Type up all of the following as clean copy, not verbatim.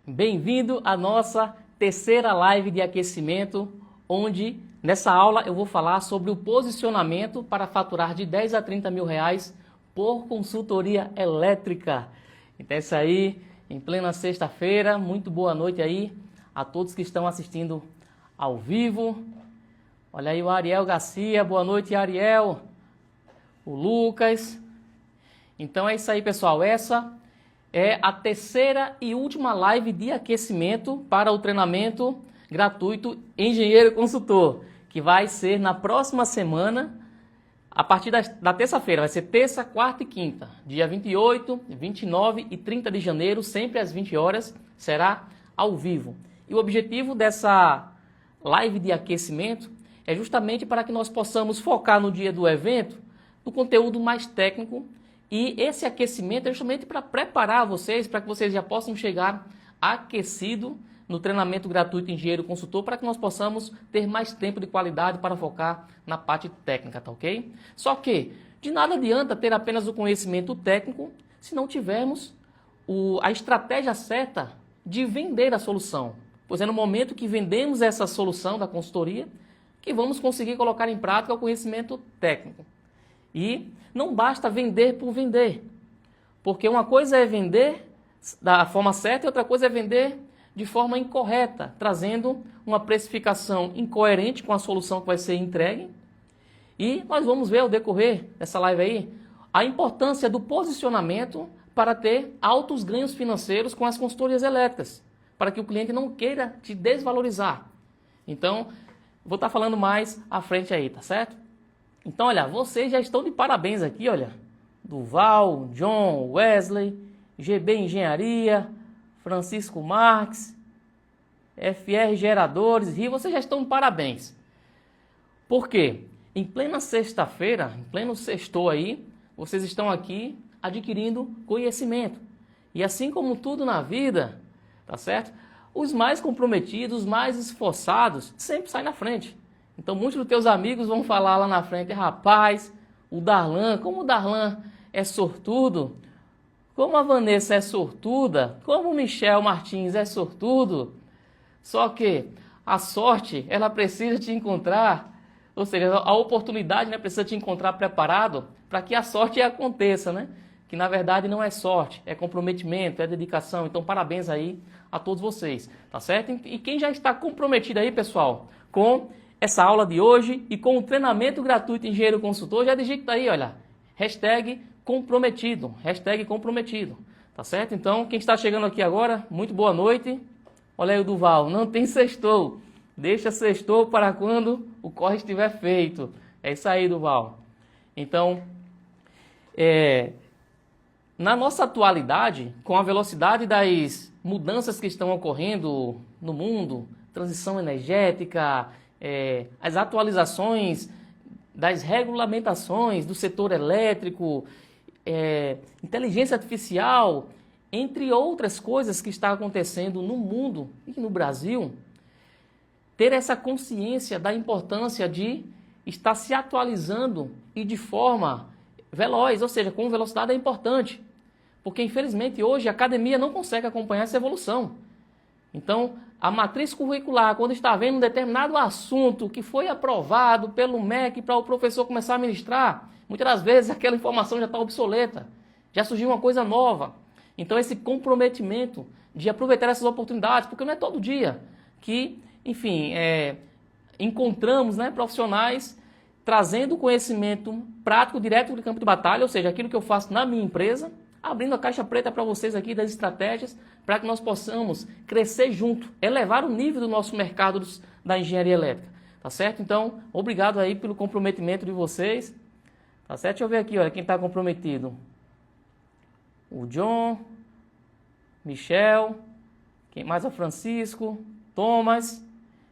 Bem-vindo à nossa terceira live de aquecimento, onde nessa aula eu vou falar sobre o posicionamento para faturar de 10 a 30 mil reais por consultoria elétrica. Então é isso aí, em plena sexta-feira. Muito boa noite aí a todos que estão assistindo ao vivo. Olha aí o Ariel Garcia, boa noite Ariel, o Lucas. Então é isso aí, pessoal, essa é a terceira e última live de aquecimento para o treinamento gratuito Engenheiro Consultor, que vai ser na próxima semana, a partir da terça-feira, vai ser terça, quarta e quinta, dia 28, 29 e 30 de janeiro, sempre às 20 horas, será ao vivo. E o objetivo dessa live de aquecimento é justamente para que nós possamos focar no dia do evento, no conteúdo mais técnico. E esse aquecimento é justamente para preparar vocês, para que vocês já possam chegar aquecido no treinamento gratuito Engenheiro Consultor, para que nós possamos ter mais tempo de qualidade para focar na parte técnica, tá ok? Só que de nada adianta ter apenas o conhecimento técnico se não tivermos a estratégia certa de vender a solução. Pois é no momento que vendemos essa solução da consultoria que vamos conseguir colocar em prática o conhecimento técnico. E não basta vender por vender, porque uma coisa é vender da forma certa e outra coisa é vender de forma incorreta, trazendo uma precificação incoerente com a solução que vai ser entregue. E nós vamos ver ao decorrer dessa live aí a importância do posicionamento para ter altos ganhos financeiros com as consultorias elétricas, para que o cliente não queira te desvalorizar. Então, vou estar falando mais à frente aí, tá certo? Então, olha, vocês já estão de parabéns aqui, olha. Duval, John, Wesley, GB Engenharia, Francisco Marques, FR Geradores, Rio, vocês já estão de parabéns. Por quê? Em plena sexta-feira, em pleno sextou aí, vocês estão aqui adquirindo conhecimento. E assim como tudo na vida, tá certo? Os mais comprometidos, os mais esforçados, sempre saem na frente. Então muitos dos teus amigos vão falar lá na frente, rapaz, o Darlan, como o Darlan é sortudo, como a Vanessa é sortuda, como o Michel Martins é sortudo. Só que a sorte, ela precisa te encontrar, ou seja, a oportunidade, né, precisa te encontrar preparado para que a sorte aconteça, né? Que na verdade não é sorte, é comprometimento, é dedicação. Então parabéns aí a todos vocês, tá certo? E quem já está comprometido aí, pessoal, com essa aula de hoje e com o treinamento gratuito Engenheiro Consultor, já digita aí, olha, hashtag comprometido, tá certo? Então, quem está chegando aqui agora, muito boa noite. Olha aí o Duval, não tem sextou, deixa sextou para quando o corre estiver feito. É isso aí, Duval. Então, na nossa atualidade, com a velocidade das mudanças que estão ocorrendo no mundo, transição energética, as atualizações das regulamentações do setor elétrico, inteligência artificial, entre outras coisas que está acontecendo no mundo e no Brasil, ter essa consciência da importância de estar se atualizando e de forma veloz, ou seja, com velocidade é importante, porque infelizmente hoje a academia não consegue acompanhar essa evolução. Então, a matriz curricular, quando está vendo um determinado assunto que foi aprovado pelo MEC para o professor começar a ministrar, muitas das vezes aquela informação já está obsoleta, já surgiu uma coisa nova. Então, esse comprometimento de aproveitar essas oportunidades, porque não é todo dia que, enfim, encontramos, né, profissionais trazendo conhecimento prático direto do campo de batalha, ou seja, aquilo que eu faço na minha empresa, abrindo a caixa preta para vocês aqui das estratégias para que nós possamos crescer junto, elevar o nível do nosso mercado da engenharia elétrica, tá certo? Então, obrigado aí pelo comprometimento de vocês, tá certo? Deixa eu ver aqui, olha, quem está comprometido. O John, Michel, quem mais é o Francisco, Thomas,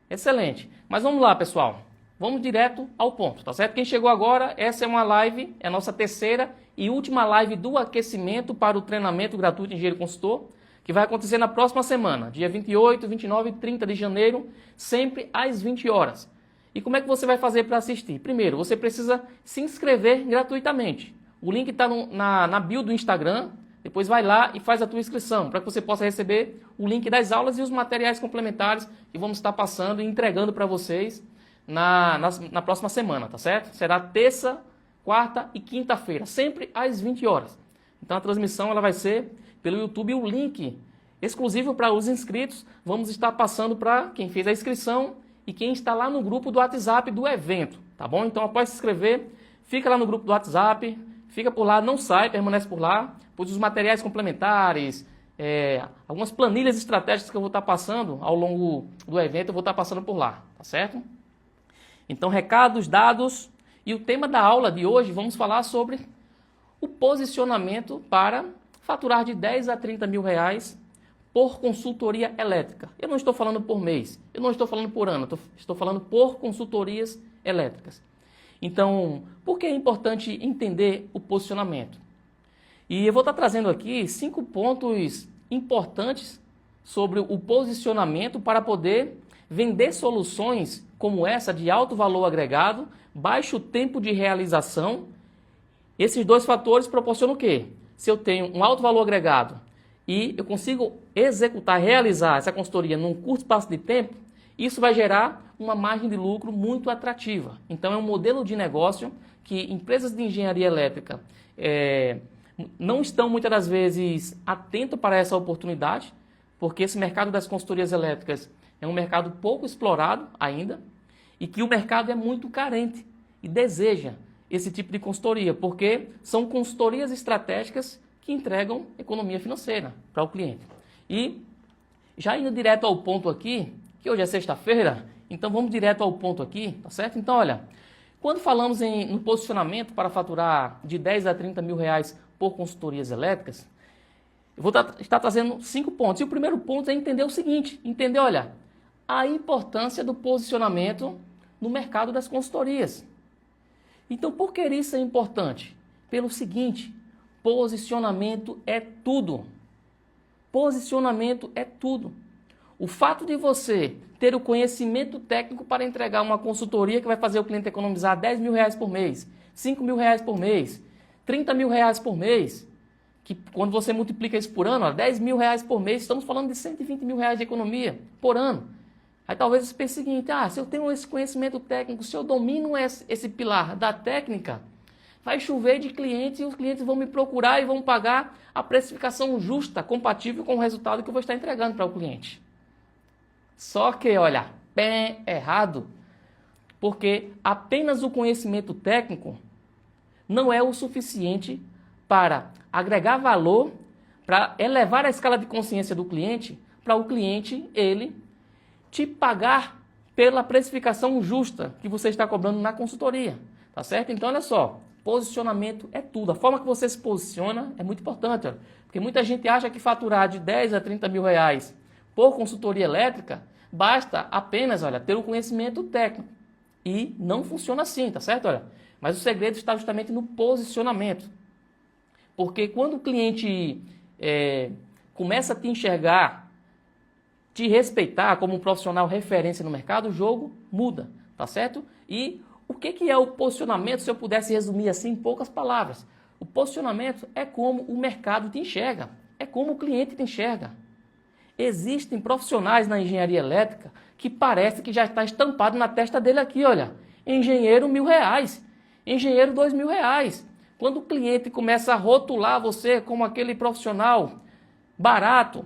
excelente. Mas vamos lá, pessoal, vamos direto ao ponto, tá certo? Quem chegou agora, essa é uma live, é a nossa terceira e última live do aquecimento para o treinamento gratuito Engenheiro Consultor, que vai acontecer na próxima semana, dia 28, 29 e 30 de janeiro, sempre às 20 horas. E como é que você vai fazer para assistir? Primeiro, você precisa se inscrever gratuitamente. O link está na bio do Instagram, depois vai lá e faz a tua inscrição, para que você possa receber o link das aulas e os materiais complementares que vamos estar passando e entregando para vocês na próxima semana, tá certo? Será terça, quarta e quinta-feira, sempre às 20 horas. Então a transmissão ela vai ser pelo YouTube, o link exclusivo para os inscritos vamos estar passando para quem fez a inscrição e quem está lá no grupo do WhatsApp do evento, tá bom? Então após se inscrever, fica lá no grupo do WhatsApp, fica por lá, não sai, permanece por lá, pois os materiais complementares, algumas planilhas estratégicas que eu vou estar passando ao longo do evento, eu vou estar passando por lá, tá certo? Então, recados dados, e o tema da aula de hoje, vamos falar sobre o posicionamento para faturar de 10 a 30 mil reais por consultoria elétrica. Eu não estou falando por mês, eu não estou falando por ano, estou falando por consultorias elétricas. Então, por que é importante entender o posicionamento? E eu vou estar trazendo aqui 5 pontos importantes sobre o posicionamento para poder vender soluções como essa de alto valor agregado, baixo tempo de realização. Esses 2 fatores proporcionam o quê? Se eu tenho um alto valor agregado e eu consigo executar, realizar essa consultoria num curto espaço de tempo, isso vai gerar uma margem de lucro muito atrativa. Então é um modelo de negócio que empresas de engenharia elétrica não estão muitas das vezes atentos para essa oportunidade, porque esse mercado das consultorias elétricas é um mercado pouco explorado ainda e que o mercado é muito carente e deseja esse tipo de consultoria, porque são consultorias estratégicas que entregam economia financeira para o cliente. E já indo direto ao ponto aqui, que hoje é sexta-feira, então vamos direto ao ponto aqui, tá certo? Então, olha, quando falamos no posicionamento para faturar de 10 a 30 mil reais por consultorias elétricas, eu vou estar trazendo 5 pontos. E o primeiro ponto é entender o seguinte, entender, olha, a importância do posicionamento no mercado das consultorias. Então, por que isso é importante? Pelo seguinte, posicionamento é tudo. Posicionamento é tudo. O fato de você ter o conhecimento técnico para entregar uma consultoria que vai fazer o cliente economizar 10 mil reais por mês, 5 mil reais por mês, 30 mil reais por mês, que quando você multiplica isso por ano, 10 mil reais por mês, estamos falando de 120 mil reais de economia por ano. Aí talvez você pense o seguinte, se eu tenho esse conhecimento técnico, se eu domino esse pilar da técnica, vai chover de clientes e os clientes vão me procurar e vão pagar a precificação justa, compatível com o resultado que eu vou estar entregando para o cliente. Só que, olha, bem errado, porque apenas o conhecimento técnico não é o suficiente para agregar valor, para elevar a escala de consciência do cliente, para o cliente, ele, te pagar pela precificação justa que você está cobrando na consultoria, tá certo? Então, olha só, posicionamento é tudo. A forma que você se posiciona é muito importante, olha, porque muita gente acha que faturar de 10 a 30 mil reais por consultoria elétrica basta apenas, olha, ter o conhecimento técnico. E não funciona assim, tá certo? Olha, mas o segredo está justamente no posicionamento. Porque quando o cliente começa a te enxergar, te respeitar como um profissional referência no mercado, o jogo muda, tá certo? E o que é o posicionamento, se eu pudesse resumir assim em poucas palavras? O posicionamento é como o mercado te enxerga, é como o cliente te enxerga. Existem profissionais na engenharia elétrica que parece que já está estampado na testa dele aqui, olha, engenheiro R$1.000, engenheiro R$2.000. Quando o cliente começa a rotular você como aquele profissional barato,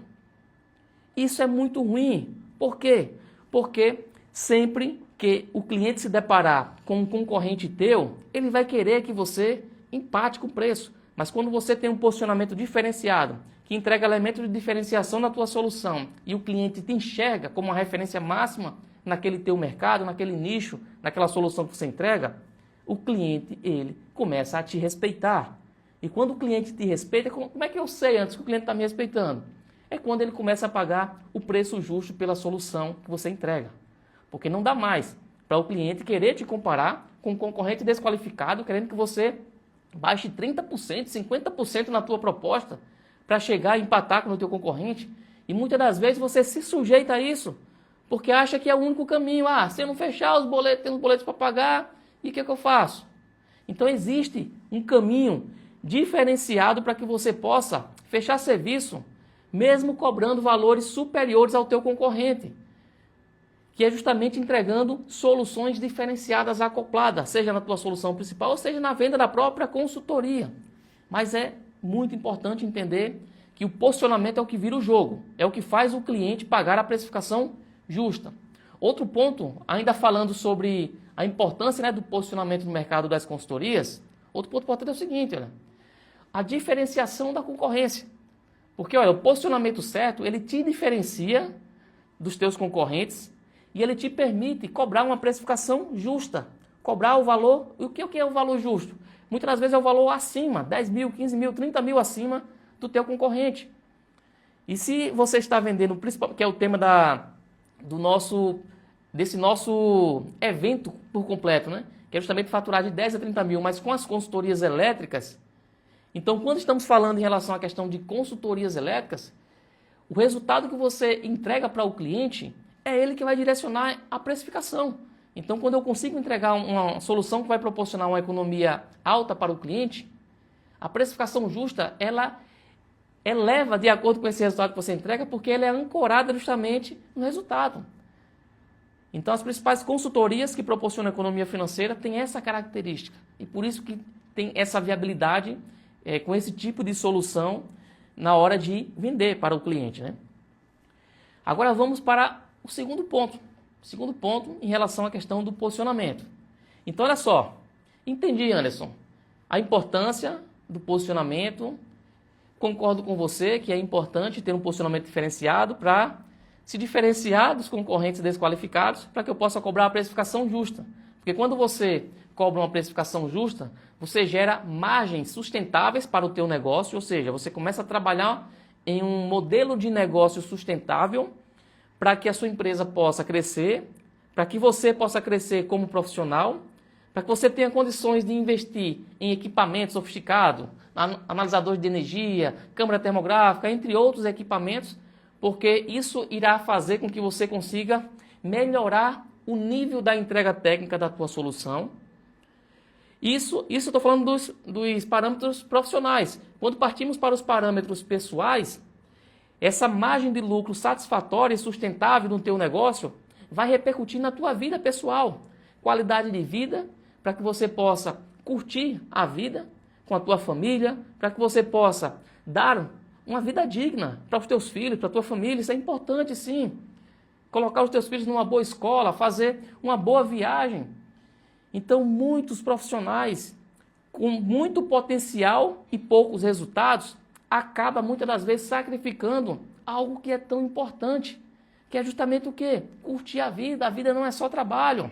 isso é muito ruim. Por quê? Porque sempre que o cliente se deparar com um concorrente teu, ele vai querer que você empate com o preço. Mas quando você tem um posicionamento diferenciado, que entrega elementos de diferenciação na tua solução e o cliente te enxerga como uma referência máxima naquele teu mercado, naquele nicho, naquela solução que você entrega, o cliente, ele começa a te respeitar. E quando o cliente te respeita, como é que eu sei antes que o cliente está me respeitando? É quando ele começa a pagar o preço justo pela solução que você entrega. Porque não dá mais para o cliente querer te comparar com um concorrente desqualificado, querendo que você baixe 30%, 50% na tua proposta para chegar a empatar com o teu concorrente. E muitas das vezes você se sujeita a isso, porque acha que é o único caminho. Se eu não fechar os boletos, tem os boletos para pagar, e o que eu faço? Então existe um caminho diferenciado para que você possa fechar serviço, mesmo cobrando valores superiores ao teu concorrente, que é justamente entregando soluções diferenciadas acopladas, seja na tua solução principal, ou seja na venda da própria consultoria. Mas é muito importante entender que o posicionamento é o que vira o jogo, é o que faz o cliente pagar a precificação justa. Outro ponto, ainda falando sobre a importância, né, do posicionamento no mercado das consultorias, outro ponto importante é o seguinte, olha, a diferenciação da concorrência. Porque olha, o posicionamento certo, ele te diferencia dos teus concorrentes e ele te permite cobrar uma precificação justa, cobrar o valor. E o que é o valor justo? Muitas das vezes é o valor acima, 10 mil, 15 mil, 30 mil acima do teu concorrente. E se você está vendendo, que é o tema desse nosso evento por completo, né? Que é justamente faturar de 10 a 30 mil, mas com as consultorias elétricas. Então, quando estamos falando em relação à questão de consultorias elétricas, o resultado que você entrega para o cliente é ele que vai direcionar a precificação. Então, quando eu consigo entregar uma solução que vai proporcionar uma economia alta para o cliente, a precificação justa, ela eleva de acordo com esse resultado que você entrega, porque ela é ancorada justamente no resultado. Então, as principais consultorias que proporcionam economia financeira têm essa característica. E por isso que tem essa viabilidade com esse tipo de solução na hora de vender para o cliente, né? Agora vamos para o segundo ponto. Segundo ponto em relação à questão do posicionamento. Então, olha só. Entendi, Anderson, a importância do posicionamento. Concordo com você que é importante ter um posicionamento diferenciado para se diferenciar dos concorrentes desqualificados, para que eu possa cobrar a precificação justa. Porque quando você cobra uma precificação justa, você gera margens sustentáveis para o teu negócio, ou seja, você começa a trabalhar em um modelo de negócio sustentável para que a sua empresa possa crescer, para que você possa crescer como profissional, para que você tenha condições de investir em equipamentos sofisticados, analisadores de energia, câmara termográfica, entre outros equipamentos, porque isso irá fazer com que você consiga melhorar o nível da entrega técnica da tua solução. Isso eu estou falando dos parâmetros profissionais. Quando partimos para os parâmetros pessoais, essa margem de lucro satisfatória e sustentável no teu negócio vai repercutir na tua vida pessoal. Qualidade de vida, para que você possa curtir a vida com a tua família, para que você possa dar uma vida digna para os teus filhos, para a tua família. Isso é importante, sim. Colocar os teus filhos numa boa escola, fazer uma boa viagem. Então, muitos profissionais com muito potencial e poucos resultados acabam muitas das vezes sacrificando algo que é tão importante, que é justamente o quê? Curtir a vida. A vida não é só trabalho.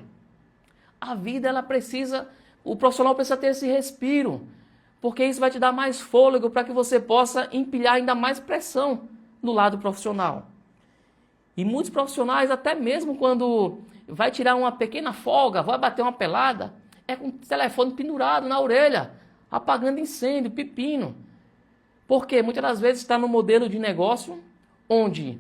A vida, o profissional precisa ter esse respiro, porque isso vai te dar mais fôlego para que você possa empilhar ainda mais pressão no lado profissional. E muitos profissionais, até mesmo quando vai tirar uma pequena folga, vai bater uma pelada, é com o telefone pendurado na orelha, apagando incêndio, pepino. Porque muitas das vezes está no modelo de negócio onde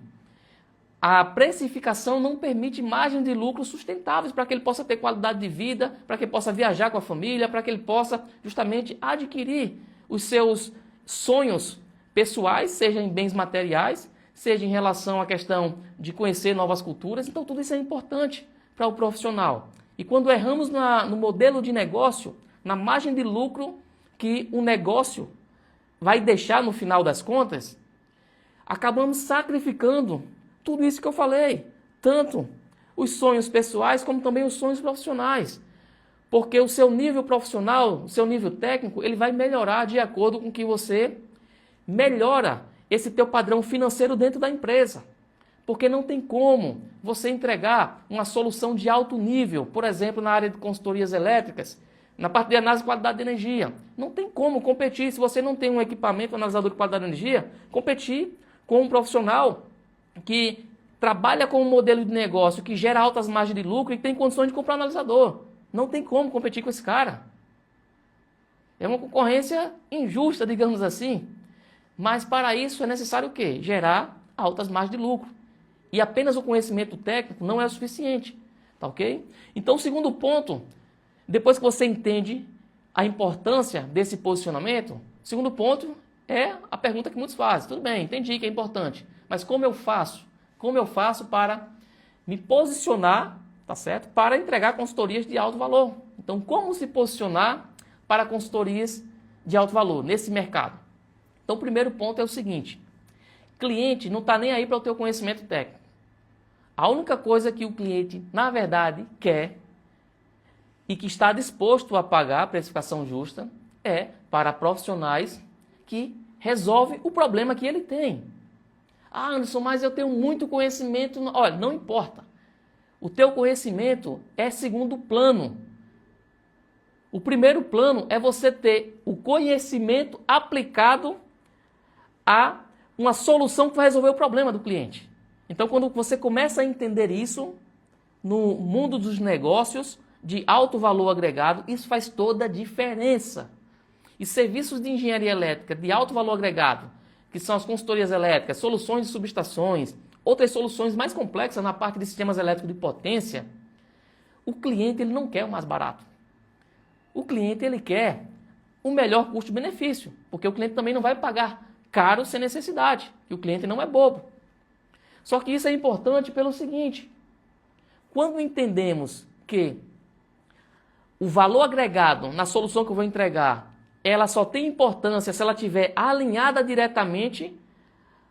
a precificação não permite margem de lucro sustentáveis para que ele possa ter qualidade de vida, para que ele possa viajar com a família, para que ele possa justamente adquirir os seus sonhos pessoais, seja em bens materiais, seja em relação à questão de conhecer novas culturas. Então tudo isso é importante para o profissional. E quando erramos no modelo de negócio, na margem de lucro que o negócio vai deixar no final das contas, acabamos sacrificando tudo isso que eu falei, tanto os sonhos pessoais como também os sonhos profissionais. Porque o seu nível profissional, o seu nível técnico, ele vai melhorar de acordo com que você melhora esse teu padrão financeiro dentro da empresa. Porque não tem como você entregar uma solução de alto nível, por exemplo, na área de consultorias elétricas, na parte de análise de qualidade de energia. Não tem como competir, se você não tem um equipamento analisador de qualidade de energia, competir com um profissional que trabalha com um modelo de negócio que gera altas margens de lucro e tem condições de comprar um analisador. Não tem como competir com esse cara. É uma concorrência injusta, digamos assim. Mas para isso é necessário o quê? Gerar altas margens de lucro. E apenas o conhecimento técnico não é o suficiente. Tá ok? Então, o segundo ponto, depois que você entende a importância desse posicionamento, segundo ponto é a pergunta que muitos fazem. Tudo bem, entendi que é importante, mas como eu faço? Como eu faço para me posicionar, tá certo? Para entregar consultorias de alto valor. Então, como se posicionar para consultorias de alto valor nesse mercado? Então, o primeiro ponto é o seguinte: cliente não está nem aí para o teu conhecimento técnico. A única coisa que o cliente, na verdade, quer e que está disposto a pagar a precificação justa é para profissionais que resolvem o problema que ele tem. Ah, Anderson, mas eu tenho muito conhecimento. Olha, não importa. O teu conhecimento é segundo plano. O primeiro plano é você ter o conhecimento aplicado a uma solução que vai resolver o problema do cliente. Então, quando você começa a entender isso no mundo dos negócios de alto valor agregado, isso faz toda a diferença. E serviços de engenharia elétrica de alto valor agregado, que são as consultorias elétricas, soluções de subestações, outras soluções mais complexas na parte de sistemas elétricos de potência, o cliente ele não quer o mais barato. O cliente ele quer o melhor custo-benefício, porque o cliente também não vai pagar caro sem necessidade, e o cliente não é bobo. Só que isso é importante pelo seguinte: quando entendemos que o valor agregado na solução que eu vou entregar, ela só tem importância se ela estiver alinhada diretamente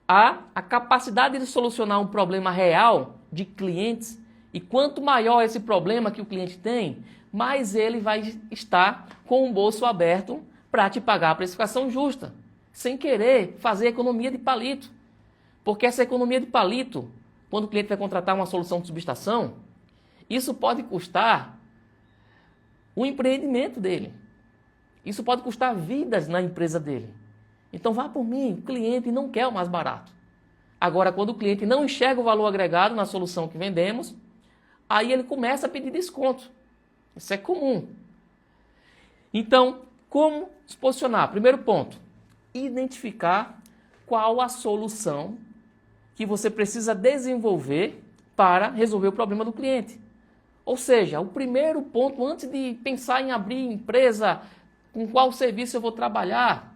à capacidade de solucionar um problema real de clientes, e quanto maior esse problema que o cliente tem, mais ele vai estar com o bolso aberto para te pagar a precificação justa, sem querer fazer economia de palito. Porque essa economia de palito, quando o cliente vai contratar uma solução de subestação, isso pode custar o empreendimento dele. Isso pode custar vidas na empresa dele. Então vá por mim, o cliente não quer o mais barato. Agora, quando o cliente não enxerga o valor agregado na solução que vendemos, aí ele começa a pedir desconto. Isso é comum. Então, como se posicionar? Primeiro ponto, identificar qual a solução que você precisa desenvolver para resolver o problema do cliente. Ou seja, o primeiro ponto, antes de pensar em abrir empresa, com qual serviço eu vou trabalhar,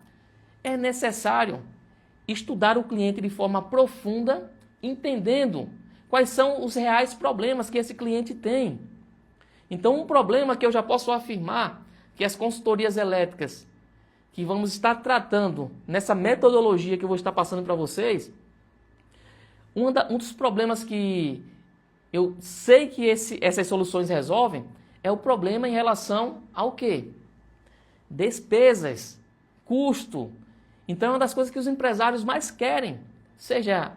é necessário estudar o cliente de forma profunda, entendendo quais são os reais problemas que esse cliente tem. Então, um problema que eu já posso afirmar que as consultorias elétricas que vamos estar tratando nessa metodologia que eu vou estar passando para vocês, um dos problemas que eu sei que essas soluções resolvem é o problema em relação ao quê? Despesas, custo. Então é uma das coisas que os empresários mais querem, seja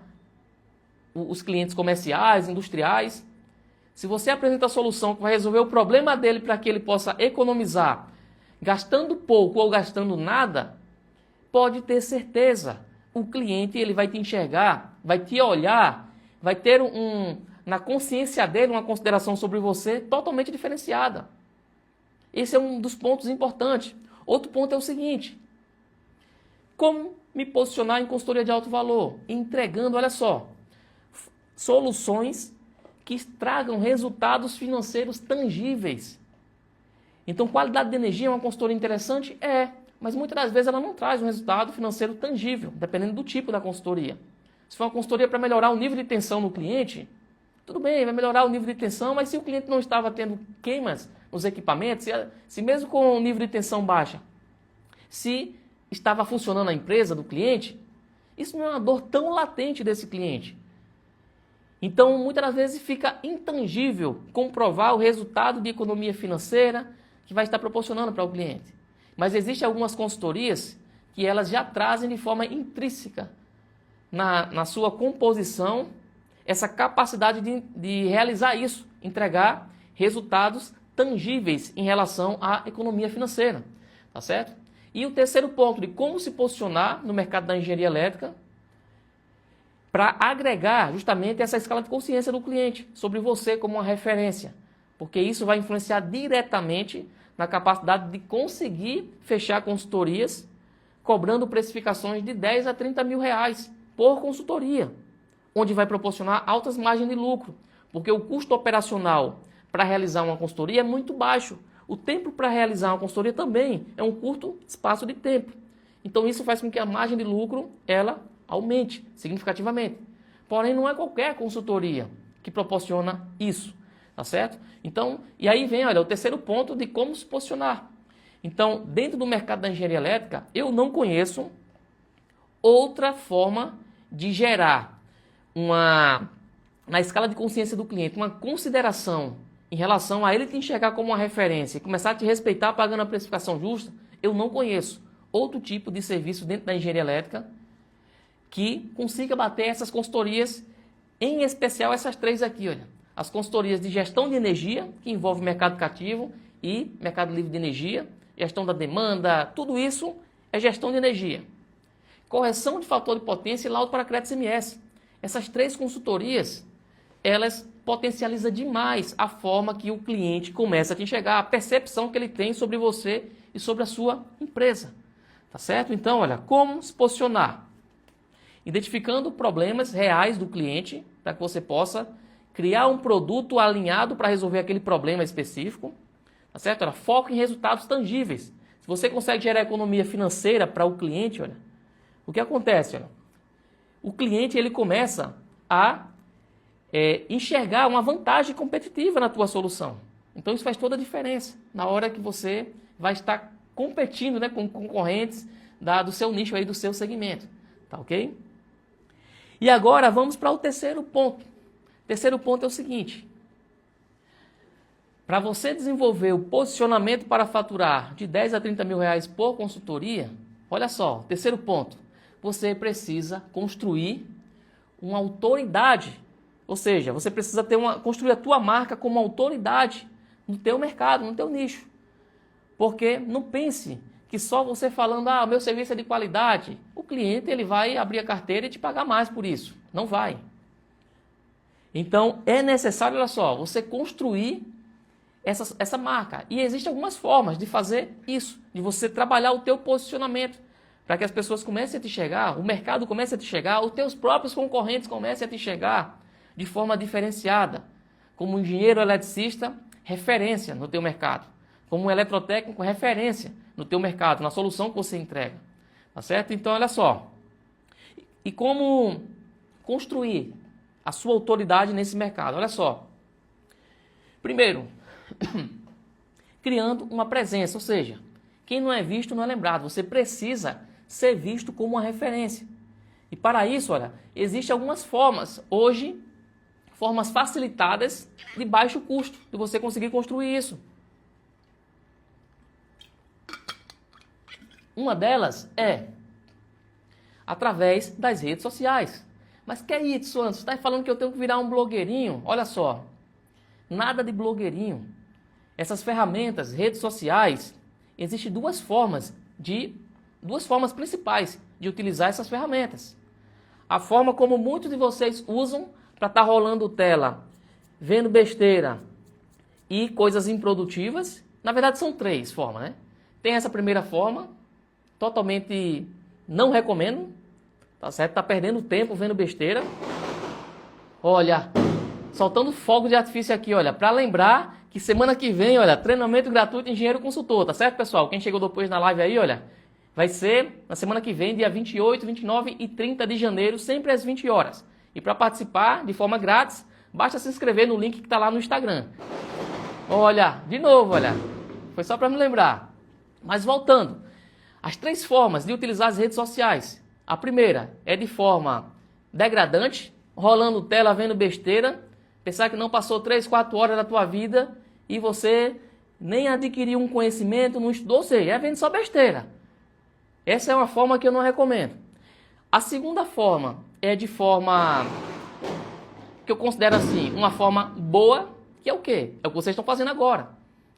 os clientes comerciais, industriais. Se você apresenta a solução que vai resolver o problema dele para que ele possa economizar, gastando pouco ou gastando nada, pode ter certeza, o cliente ele vai te enxergar, vai te olhar, vai ter na consciência dele uma consideração sobre você totalmente diferenciada. Esse é um dos pontos importantes. Outro ponto é o seguinte: como me posicionar em consultoria de alto valor? Entregando, olha só, soluções que tragam resultados financeiros tangíveis. Então, qualidade de energia é uma consultoria interessante? É, mas muitas das vezes ela não traz um resultado financeiro tangível, dependendo do tipo da consultoria. Se for uma consultoria para melhorar o nível de tensão no cliente, tudo bem, vai melhorar o nível de tensão, mas se o cliente não estava tendo queimas nos equipamentos, se mesmo com o nível de tensão baixa, se estava funcionando a empresa do cliente, isso não é uma dor tão latente desse cliente. Então, muitas das vezes fica intangível comprovar o resultado de economia financeira que vai estar proporcionando para o cliente. Mas existem algumas consultorias que elas já trazem de forma intrínseca na sua composição essa capacidade de realizar isso, entregar resultados tangíveis em relação à economia financeira, tá certo? E o terceiro ponto de como se posicionar no mercado da engenharia elétrica para agregar justamente essa escala de consciência do cliente sobre você como uma referência, porque isso vai influenciar diretamente na capacidade de conseguir fechar consultorias cobrando precificações de 10 a 30 mil reais por consultoria, onde vai proporcionar altas margens de lucro, porque o custo operacional para realizar uma consultoria é muito baixo. O tempo para realizar uma consultoria também é um curto espaço de tempo. Então isso faz com que a margem de lucro ela aumente significativamente. Porém, não é qualquer consultoria que proporciona isso, tá certo? Então, e aí vem, olha, o terceiro ponto de como se posicionar. Então, dentro do mercado da engenharia elétrica, eu não conheço outra forma de gerar na escala de consciência do cliente, uma consideração em relação a ele te enxergar como uma referência e começar a te respeitar pagando a precificação justa. Eu não conheço outro tipo de serviço dentro da engenharia elétrica que consiga bater essas consultorias, em especial essas três aqui, olha. As consultorias de gestão de energia, que envolve mercado cativo e mercado livre de energia, gestão da demanda, tudo isso é gestão de energia. Correção de fator de potência e laudo para crédito CMS. Essas três consultorias, elas potencializam demais a forma que o cliente começa a te enxergar, a percepção que ele tem sobre você e sobre a sua empresa. Tá certo? Então, olha, como se posicionar? Identificando problemas reais do cliente, para que você possa criar um produto alinhado para resolver aquele problema específico. Tá certo? Olha, foco em resultados tangíveis. Se você consegue gerar economia financeira para o cliente, olha, o que acontece? Olha, o cliente ele começa a enxergar uma vantagem competitiva na tua solução. Então isso faz toda a diferença na hora que você vai estar competindo, né, com concorrentes do seu nicho aí, do seu segmento. Tá ok? E agora vamos para o terceiro ponto. O terceiro ponto é o seguinte. Para você desenvolver o posicionamento para faturar de 10 a 30 mil reais por consultoria, olha só, terceiro ponto. Você precisa construir uma autoridade. Ou seja, você precisa construir a tua marca como autoridade no teu mercado, no teu nicho. Porque não pense que só você falando, o meu serviço é de qualidade, o cliente ele vai abrir a carteira e te pagar mais por isso. Não vai. Então, é necessário, olha só, você construir essa marca. E existem algumas formas de fazer isso, de você trabalhar o teu posicionamento, para que as pessoas comecem a te chegar, o mercado comece a te chegar, os teus próprios concorrentes comecem a te chegar de forma diferenciada, como um engenheiro eletricista, referência no teu mercado, como um eletrotécnico, referência no teu mercado, na solução que você entrega, tá certo? Então, olha só, e como construir a sua autoridade nesse mercado? Olha só, primeiro, criando uma presença, ou seja, quem não é visto não é lembrado, você precisa ser visto como uma referência. E para isso, olha, existem algumas formas, hoje, formas facilitadas de baixo custo, de você conseguir construir isso. Uma delas é através das redes sociais. Mas que é isso, Anderson? Você está falando que eu tenho que virar um blogueirinho? Olha só, nada de blogueirinho. Essas ferramentas, redes sociais, existem duas formas principais de utilizar essas ferramentas. A forma como muitos de vocês usam para estar rolando tela, vendo besteira e coisas improdutivas. Na verdade, são três formas, né? Tem essa primeira forma, totalmente não recomendo, tá certo? Tá perdendo tempo vendo besteira. Olha, soltando fogo de artifício aqui, olha, para lembrar que semana que vem, olha, treinamento gratuito de engenheiro consultor, tá certo, pessoal? Quem chegou depois na live aí, olha, vai ser na semana que vem, dia 28, 29 e 30 de janeiro, sempre às 20 horas. E para participar de forma grátis, basta se inscrever no link que está lá no Instagram. Olha, de novo, olha, foi só para me lembrar. Mas voltando, as três formas de utilizar as redes sociais. A primeira é de forma degradante, rolando tela, vendo besteira, pensar que não passou 3, 4 horas da tua vida e você nem adquiriu um conhecimento, não estudou, ou seja, é vendo só besteira. Essa é uma forma que eu não recomendo. A segunda forma é de forma que eu considero assim, uma forma boa, que é o quê? É o que vocês estão fazendo agora.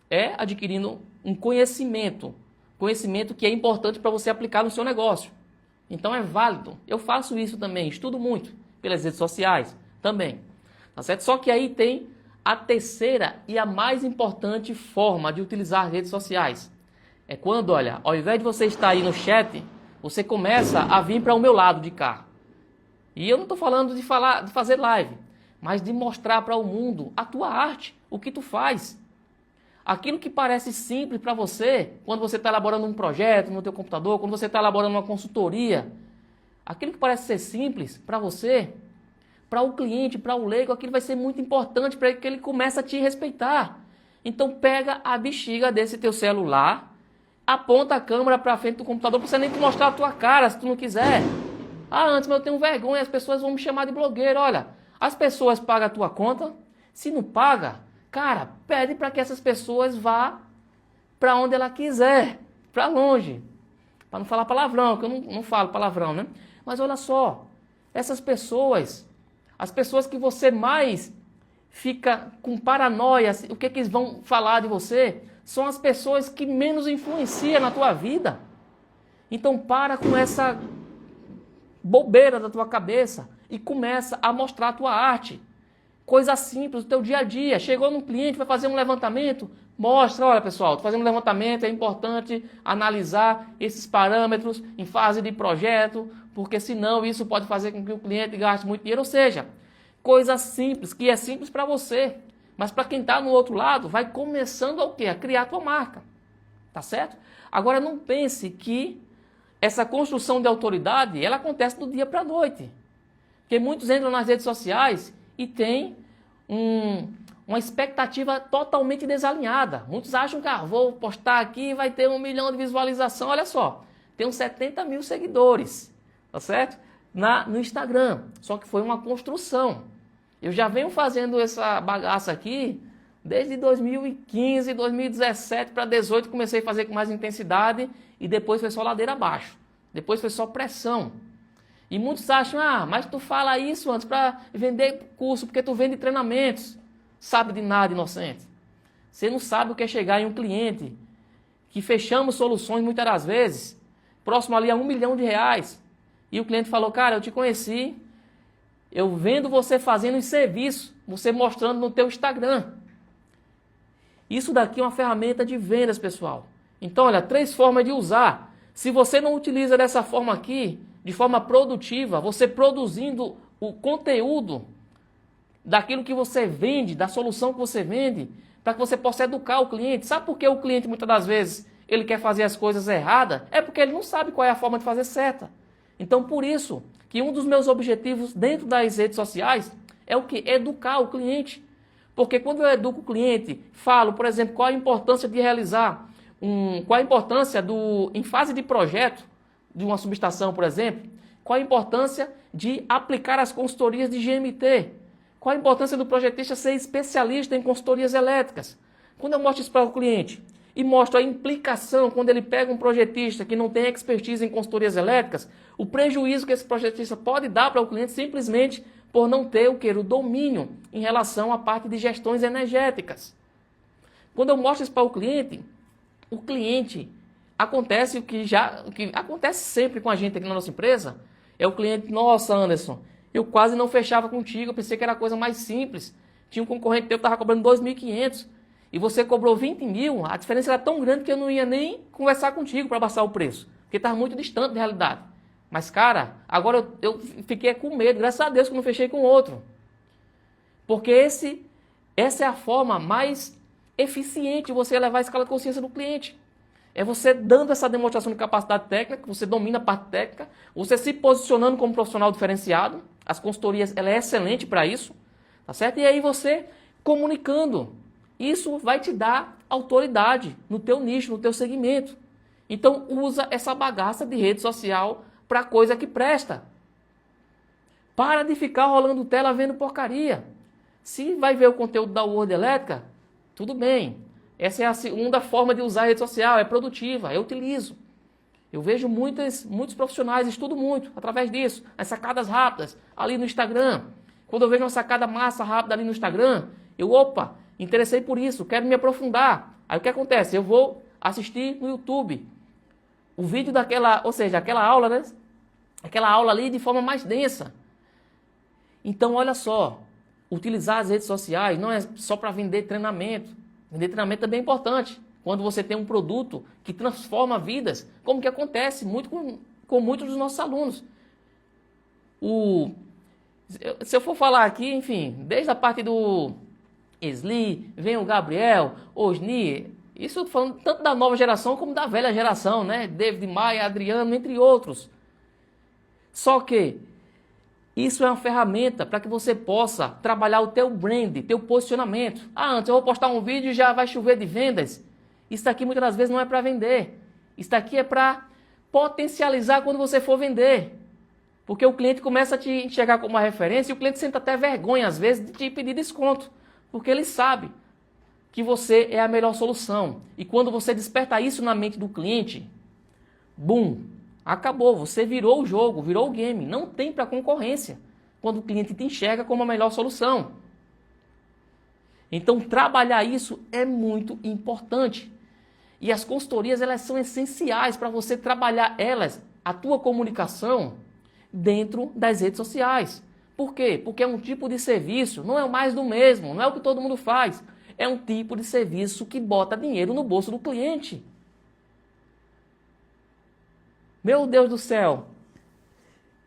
É adquirindo um conhecimento que é importante para você aplicar no seu negócio. Então é válido. Eu faço isso também, estudo muito pelas redes sociais também. Tá certo? Só que aí tem a terceira e a mais importante forma de utilizar as redes sociais. É quando, olha, ao invés de você estar aí no chat, você começa a vir para o meu lado de cá. E eu não estou falando de fazer live, mas de mostrar para o mundo a tua arte, o que tu faz. Aquilo que parece simples para você, quando você está elaborando um projeto no teu computador, quando você está elaborando uma consultoria, aquilo que parece ser simples para você, para o cliente, para o leigo, aquilo vai ser muito importante para que ele comece a te respeitar. Então pega a bexiga desse teu celular, aponta a câmera para frente do computador, não precisa nem te mostrar a tua cara, se tu não quiser. Ah, antes, mas eu tenho vergonha, as pessoas vão me chamar de blogueiro. Olha, as pessoas pagam a tua conta, se não paga, cara, pede para que essas pessoas vá para onde ela quiser, para longe. Para não falar palavrão, que eu não falo palavrão, né? Mas olha só, essas pessoas, as pessoas que você mais fica com paranoia, o que eles vão falar de você, são as pessoas que menos influenciam na tua vida. Então para com essa bobeira da tua cabeça e começa a mostrar a tua arte. Coisa simples do teu dia a dia. Chegou num cliente, vai fazer um levantamento, mostra, olha pessoal, estou fazendo um levantamento, é importante analisar esses parâmetros em fase de projeto, porque senão isso pode fazer com que o cliente gaste muito dinheiro. Ou seja, coisa simples, que é simples para você, mas para quem está no outro lado, vai começando a o quê? A criar a tua marca. Tá certo? Agora não pense que essa construção de autoridade, ela acontece do dia para a noite. Porque muitos entram nas redes sociais e têm uma expectativa totalmente desalinhada. Muitos acham que vou postar aqui e vai ter 1 milhão de visualização. Olha só, tem uns 70 mil seguidores, tá certo? No Instagram. Só que foi uma construção. Eu já venho fazendo essa bagaça aqui desde 2015, 2017 para 2018, comecei a fazer com mais intensidade e depois foi só ladeira abaixo. Depois foi só pressão. E muitos acham, mas tu fala isso antes para vender curso, porque tu vende treinamentos. Sabe de nada, inocente. Você não sabe o que é chegar em um cliente que fechamos soluções muitas das vezes, próximo ali a R$1 milhão. E o cliente falou, cara, eu te conheci, eu vendo você fazendo em serviço, você mostrando no teu Instagram. Isso daqui é uma ferramenta de vendas, pessoal. Então, olha, 3 formas de usar. Se você não utiliza dessa forma aqui, de forma produtiva, você produzindo o conteúdo daquilo que você vende, da solução que você vende, para que você possa educar o cliente. Sabe por que o cliente, muitas das vezes, ele quer fazer as coisas erradas? É porque ele não sabe qual é a forma de fazer certa. Então, por isso, que um dos meus objetivos dentro das redes sociais é o quê? Educar o cliente. Porque quando eu educo o cliente, falo, por exemplo, qual a importância de realizar, qual a importância em fase de projeto, de uma subestação, por exemplo, qual a importância de aplicar as consultorias de GMT, qual a importância do projetista ser especialista em consultorias elétricas. Quando eu mostro isso para o cliente e mostro a implicação quando ele pega um projetista que não tem expertise em consultorias elétricas, o prejuízo que esse projetista pode dar para o cliente simplesmente por não ter o domínio em relação à parte de gestões energéticas. Quando eu mostro isso para o cliente acontece o que acontece sempre com a gente aqui na nossa empresa, é o cliente, nossa Anderson, eu quase não fechava contigo, eu pensei que era a coisa mais simples. Tinha um concorrente teu que estava cobrando 2.500 e você cobrou 20 mil, a diferença era tão grande que eu não ia nem conversar contigo para baixar o preço, porque estava muito distante da realidade. Mas, cara, agora eu fiquei com medo, graças a Deus que eu não fechei com outro. Porque essa é a forma mais eficiente de você elevar a escala de consciência do cliente. É você dando essa demonstração de capacidade técnica, você domina a parte técnica, você se posicionando como profissional diferenciado, as consultorias, ela é excelente para isso, tá certo? E aí você comunicando, isso vai te dar autoridade no teu nicho, no teu segmento. Então usa essa bagaça de rede social para coisa que presta. Para de ficar rolando tela vendo porcaria. Se vai ver o conteúdo da World Elétrica, tudo bem. Essa é a segunda forma de usar a rede social, é produtiva, eu utilizo. Eu vejo muitos profissionais, estudo muito através disso, as sacadas rápidas ali no Instagram. Quando eu vejo uma sacada massa rápida ali no Instagram, interessei por isso, quero me aprofundar. Aí o que acontece? Eu vou assistir no YouTube o vídeo aquela aula, né? Aquela aula ali de forma mais densa. Então, olha só, utilizar as redes sociais não é só para vender treinamento. Vender treinamento também é importante. Quando você tem um produto que transforma vidas, como que acontece muito com muitos dos nossos alunos. Se eu for falar aqui, enfim, desde a parte do Esli, vem o Gabriel, Osni, isso eu tô falando tanto da nova geração como da velha geração, né? David Maia, Adriano, entre outros. Só que isso é uma ferramenta para que você possa trabalhar o teu brand, teu posicionamento. Ah, antes eu vou postar um vídeo e já vai chover de vendas. Isso aqui muitas das vezes não é para vender. Isso aqui é para potencializar quando você for vender. Porque o cliente começa a te enxergar como uma referência e o cliente sente até vergonha às vezes de te pedir desconto. Porque ele sabe que você é a melhor solução. E quando você desperta isso na mente do cliente, bum, acabou, você virou o jogo, virou o game, não tem para concorrência, quando o cliente te enxerga como a melhor solução. Então, trabalhar isso é muito importante. E as consultorias, elas são essenciais para você trabalhar elas, a tua comunicação, dentro das redes sociais. Por quê? Porque é um tipo de serviço, não é o mais do mesmo, não é o que todo mundo faz. É um tipo de serviço que bota dinheiro no bolso do cliente. Meu Deus do céu,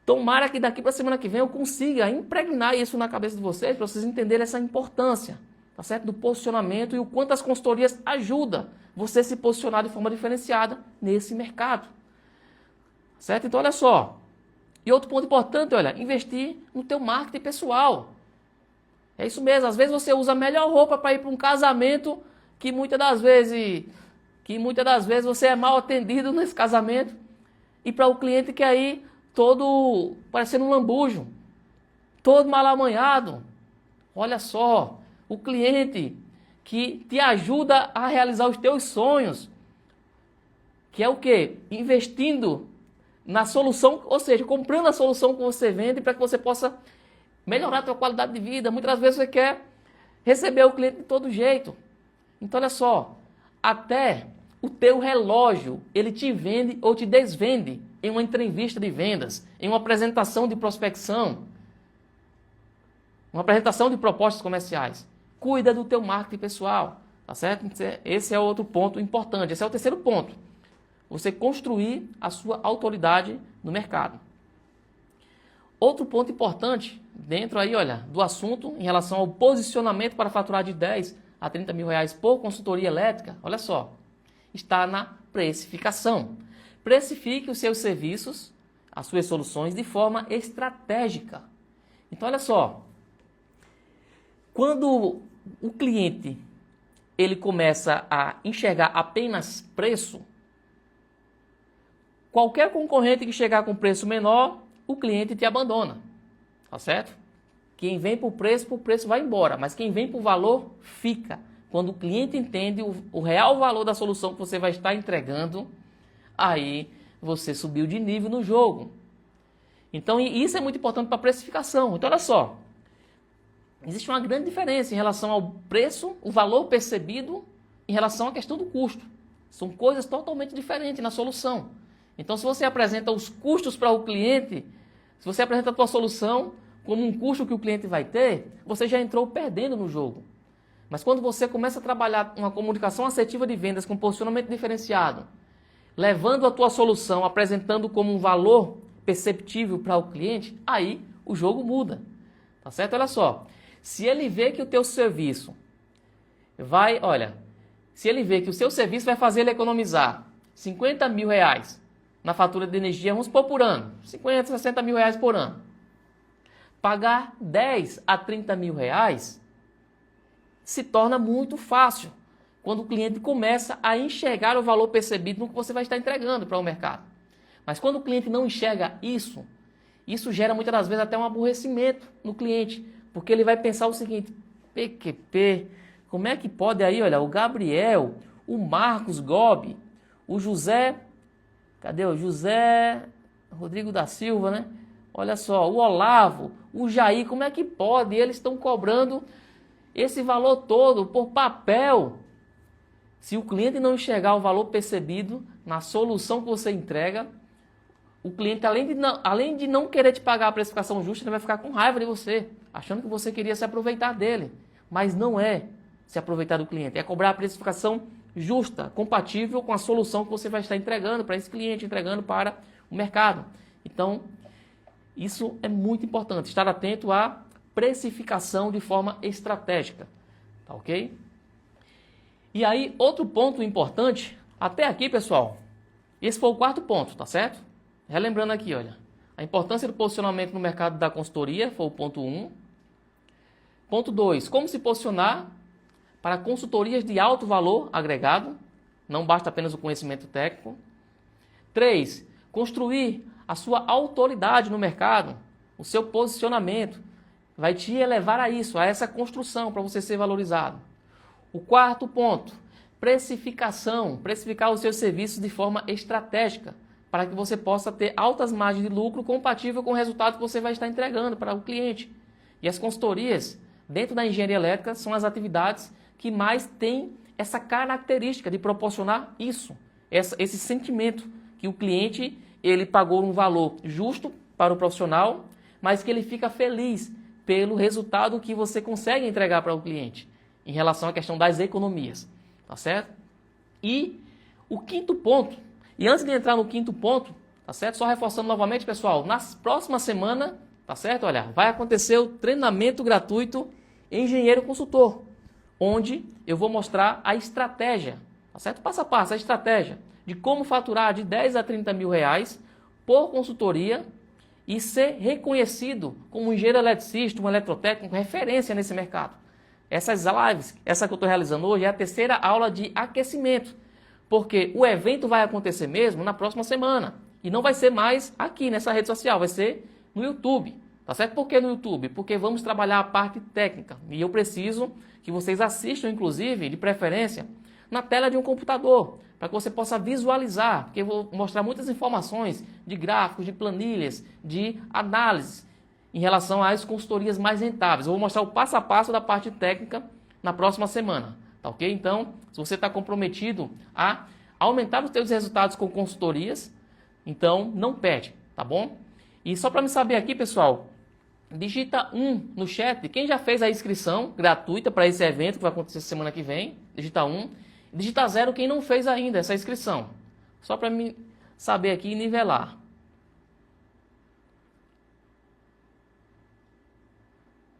tomara que daqui para a semana que vem eu consiga impregnar isso na cabeça de vocês, para vocês entenderem essa importância, tá certo? Do posicionamento e o quanto as consultorias ajudam você a se posicionar de forma diferenciada nesse mercado, certo? Então olha só, e outro ponto importante, olha, investir no teu marketing pessoal. É isso mesmo, às vezes você usa a melhor roupa para ir para um casamento que muitas das vezes você é mal atendido nesse casamento. E para o cliente que aí todo parecendo um lambujo, todo mal amanhado. Olha só, o cliente que te ajuda a realizar os teus sonhos, que é o quê? Investindo na solução, ou seja, comprando a solução que você vende para que você possa melhorar a tua qualidade de vida. Muitas vezes você quer receber o cliente de todo jeito. Então olha só, até o teu relógio, ele te vende ou te desvende em uma entrevista de vendas, em uma apresentação de prospecção, uma apresentação de propostas comerciais. Cuida do teu marketing pessoal, tá certo? Esse é outro ponto importante. Esse é o terceiro ponto. Você construir a sua autoridade no mercado. Outro ponto importante dentro aí, olha, do assunto em relação ao posicionamento para faturar de 10 a 30 mil reais por consultoria elétrica, olha só, está na precificação. Precifique os seus serviços, as suas soluções de forma estratégica. Então, olha só, quando o cliente ele começa a enxergar apenas preço, qualquer concorrente que chegar com preço menor, o cliente te abandona, tá certo? Quem vem por preço vai embora, mas quem vem por valor, fica. Quando o cliente entende o real valor da solução que você vai estar entregando, aí você subiu de nível no jogo. Então, isso é muito importante para a precificação. Então, olha só, existe uma grande diferença em relação ao preço, o valor percebido, em relação à questão do custo. São coisas totalmente diferentes na solução. Então, se você apresenta os custos para o cliente, se você apresenta a sua solução como um custo que o cliente vai ter, você já entrou perdendo no jogo. Mas quando você começa a trabalhar uma comunicação assertiva de vendas com posicionamento diferenciado, levando a tua solução, apresentando como um valor perceptível para o cliente, aí o jogo muda. Tá certo? Olha só, se ele vê que o teu serviço se ele vê que o seu serviço vai fazer ele economizar 50 mil reais na fatura de energia, vamos supor por ano, 50, 60 mil reais por ano. Pagar 10 a 30 mil reais se torna muito fácil quando o cliente começa a enxergar o valor percebido no que você vai estar entregando para o mercado. Mas quando o cliente não enxerga isso, isso gera muitas das vezes até um aborrecimento no cliente, porque ele vai pensar o seguinte: PQP, como é que pode aí, olha, o Gabriel, o Marcos Gobi, o José, cadê o José Rodrigo da Silva, né? Olha só, o Olavo, o Jair, como é que pode? Eles estão cobrando esse valor todo por papel. Se o cliente não enxergar o valor percebido na solução que você entrega, o cliente, além de não querer te pagar a precificação justa, ele vai ficar com raiva de você, achando que você queria se aproveitar dele. Mas não é se aproveitar do cliente, é cobrar a precificação justa, compatível com a solução que você vai estar entregando para esse cliente, entregando para o mercado. Então, isso é muito importante, estar atento à precificação de forma estratégica. tá ok? E aí, outro ponto importante, até aqui, pessoal, esse foi o quarto ponto, tá certo? Relembrando aqui, olha, a importância do posicionamento no mercado da consultoria foi o ponto 1. Ponto 2, como se posicionar para consultorias de alto valor agregado, não basta apenas o conhecimento técnico. 3, construir a sua autoridade no mercado, o seu posicionamento, vai te elevar a isso, a essa construção para você ser valorizado. O quarto ponto, precificação, precificar os seus serviços de forma estratégica, para que você possa ter altas margens de lucro compatível com o resultado que você vai estar entregando para o cliente. E as consultorias, dentro da engenharia elétrica, são as atividades que mais têm essa característica de proporcionar isso, esse sentimento que o cliente ele pagou um valor justo para o profissional, mas que ele fica feliz pelo resultado que você consegue entregar para o cliente em relação à questão das economias, tá certo? E o quinto ponto, e antes de entrar no quinto ponto, tá certo? Só reforçando novamente, pessoal, na próxima semana, tá certo? Olha, vai acontecer o treinamento gratuito Engenheiro Consultor, onde eu vou mostrar a estratégia, tá certo? Passo a passo, a estratégia de como faturar de 10 a 30 mil reais por consultoria e ser reconhecido como um engenheiro eletricista, um eletrotécnico, referência nesse mercado. Essas lives, essa que eu estou realizando hoje, é a terceira aula de aquecimento, porque o evento vai acontecer mesmo na próxima semana e não vai ser mais aqui nessa rede social, vai ser no YouTube, tá certo? Por que no YouTube? Porque vamos trabalhar a parte técnica e eu preciso que vocês assistam, inclusive, de preferência, na tela de um computador, para que você possa visualizar, porque eu vou mostrar muitas informações de gráficos, de planilhas, de análises em relação às consultorias mais rentáveis. Eu vou mostrar o passo a passo da parte técnica na próxima semana, tá ok? Então, se você está comprometido a aumentar os seus resultados com consultorias, então não perde, tá bom? E só para me saber aqui, pessoal, digita 1 no chat, quem já fez a inscrição gratuita para esse evento que vai acontecer semana que vem, digita 1. Digita 0 quem não fez ainda essa inscrição. Só para me saber aqui e nivelar.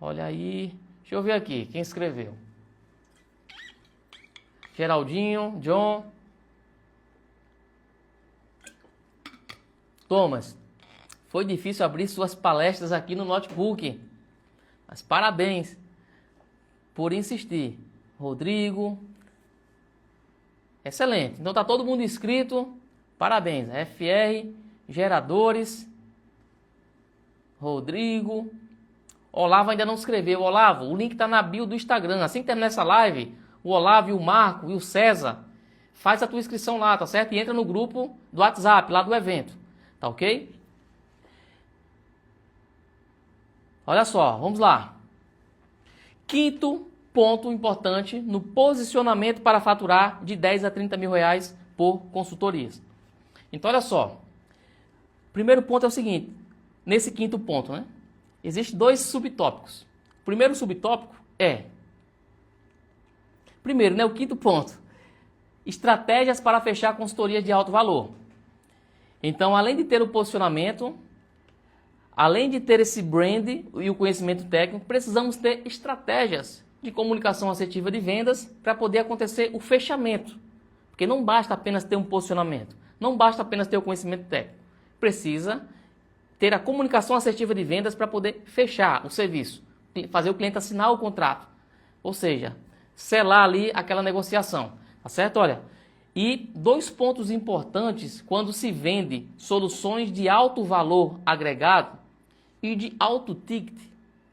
Olha aí. Deixa eu ver aqui quem escreveu. Geraldinho, John. Thomas, foi difícil abrir suas palestras aqui no notebook. Mas parabéns por insistir. Rodrigo. Excelente. Então tá todo mundo inscrito. Parabéns. FR, Geradores, Rodrigo. Olavo ainda não escreveu. Olavo, o link tá na bio do Instagram. Assim que terminar essa live, o Olavo e o Marco e o César, faz a tua inscrição lá, tá certo? E entra no grupo do WhatsApp, lá do evento. Tá ok? Olha só, vamos lá. Quinto ponto importante no posicionamento para faturar de 10 a 30 mil reais por consultorias. Então, olha só. Primeiro ponto é o seguinte. Nesse quinto ponto, né? Existem 2 subtópicos. O primeiro subtópico é... Primeiro, né? O quinto ponto. Estratégias para fechar consultorias de alto valor. Então, além de ter o posicionamento, além de ter esse brand e o conhecimento técnico, precisamos ter estratégias de comunicação assertiva de vendas para poder acontecer o fechamento. Porque não basta apenas ter um posicionamento, não basta apenas ter o conhecimento técnico. Precisa ter a comunicação assertiva de vendas para poder fechar o serviço, fazer o cliente assinar o contrato. Ou seja, selar ali aquela negociação. Tá certo? Olha, e 2 pontos importantes quando se vende soluções de alto valor agregado e de alto ticket,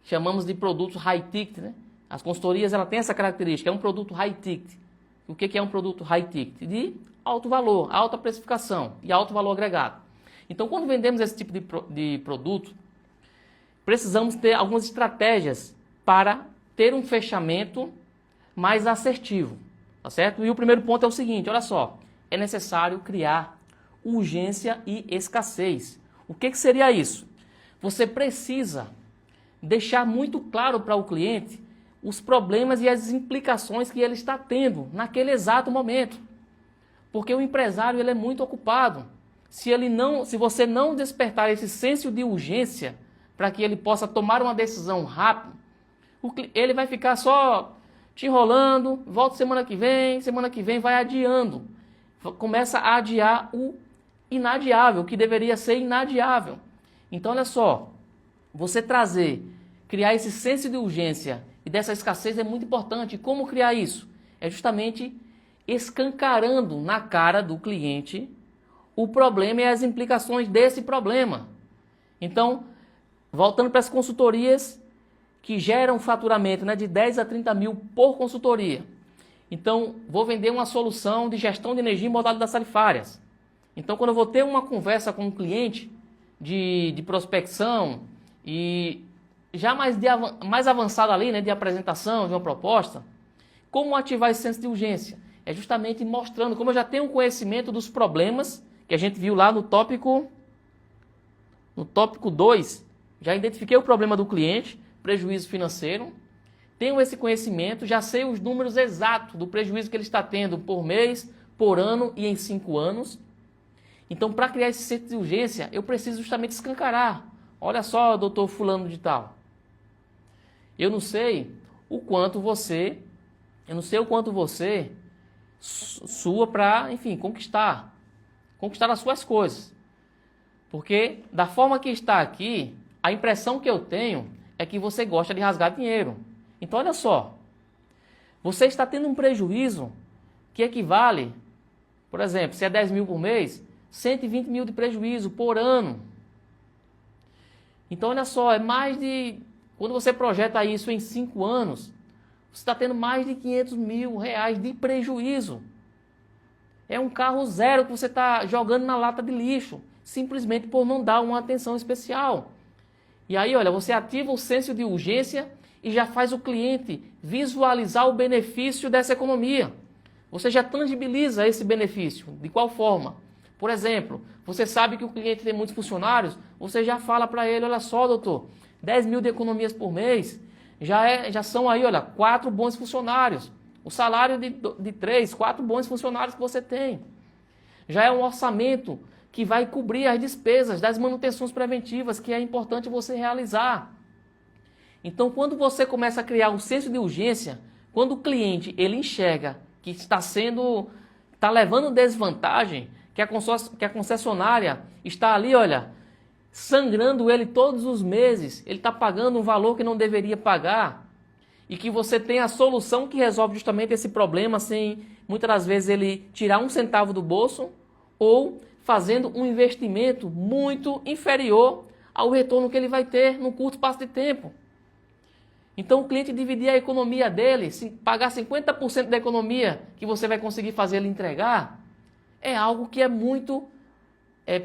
chamamos de produtos high ticket, né? As consultorias ela tem essa característica, é um produto high ticket. O que é um produto high ticket? De alto valor, alta precificação e alto valor agregado. Então, quando vendemos esse tipo de produto, precisamos ter algumas estratégias para ter um fechamento mais assertivo, tá certo? E o primeiro ponto é o seguinte, olha só, é necessário criar urgência e escassez. O que seria isso? Você precisa deixar muito claro para o cliente os problemas e as implicações que ele está tendo naquele exato momento. Porque o empresário ele é muito ocupado. Se você não despertar esse senso de urgência para que ele possa tomar uma decisão rápida, ele vai ficar só te enrolando, volta semana que vem vai adiando. Começa a adiar o inadiável, o que deveria ser inadiável. Então, olha só, você criar esse senso de urgência e dessa escassez é muito importante. Como criar isso? É justamente escancarando na cara do cliente o problema e as implicações desse problema. Então, voltando para as consultorias que geram faturamento, né, de 10 a 30 mil por consultoria. Então, vou vender uma solução de gestão de energia em modalidades tarifárias. Então, quando eu vou ter uma conversa com um cliente de prospecção e já mais avançada ali, né, de apresentação de uma proposta, como ativar esse senso de urgência? É justamente mostrando, como eu já tenho conhecimento dos problemas, que a gente viu lá no tópico 2, já identifiquei o problema do cliente, prejuízo financeiro, tenho esse conhecimento, já sei os números exatos do prejuízo que ele está tendo por mês, por ano e em 5 anos. Então, para criar esse senso de urgência, eu preciso justamente escancarar. Olha só, doutor fulano de tal, eu não sei o quanto você sua para, enfim, conquistar as suas coisas. Porque da forma que está aqui, a impressão que eu tenho é que você gosta de rasgar dinheiro. Então, olha só, você está tendo um prejuízo que equivale, por exemplo, se é 10 mil por mês, 120 mil de prejuízo por ano. Então, olha só, quando você projeta isso em 5 anos, você está tendo mais de 500 mil reais de prejuízo. É um carro zero que você está jogando na lata de lixo, simplesmente por não dar uma atenção especial. E aí, olha, você ativa o senso de urgência e já faz o cliente visualizar o benefício dessa economia. Você já tangibiliza esse benefício. De qual forma? Por exemplo, você sabe que o cliente tem muitos funcionários, você já fala para ele, olha só, doutor, 10 mil de economias por mês, já são aí, olha, 4 bons funcionários. O salário de 3, 4 bons funcionários que você tem. Já é um orçamento que vai cobrir as despesas das manutenções preventivas que é importante você realizar. Então, quando você começa a criar um senso de urgência, quando o cliente ele enxerga que está levando desvantagem, que a concessionária está ali, olha, sangrando ele todos os meses, ele está pagando um valor que não deveria pagar, e que você tem a solução que resolve justamente esse problema sem, muitas das vezes, ele tirar um centavo do bolso ou fazendo um investimento muito inferior ao retorno que ele vai ter num curto espaço de tempo. Então, o cliente dividir a economia dele, pagar 50% da economia que você vai conseguir fazer ele entregar, é algo que é muito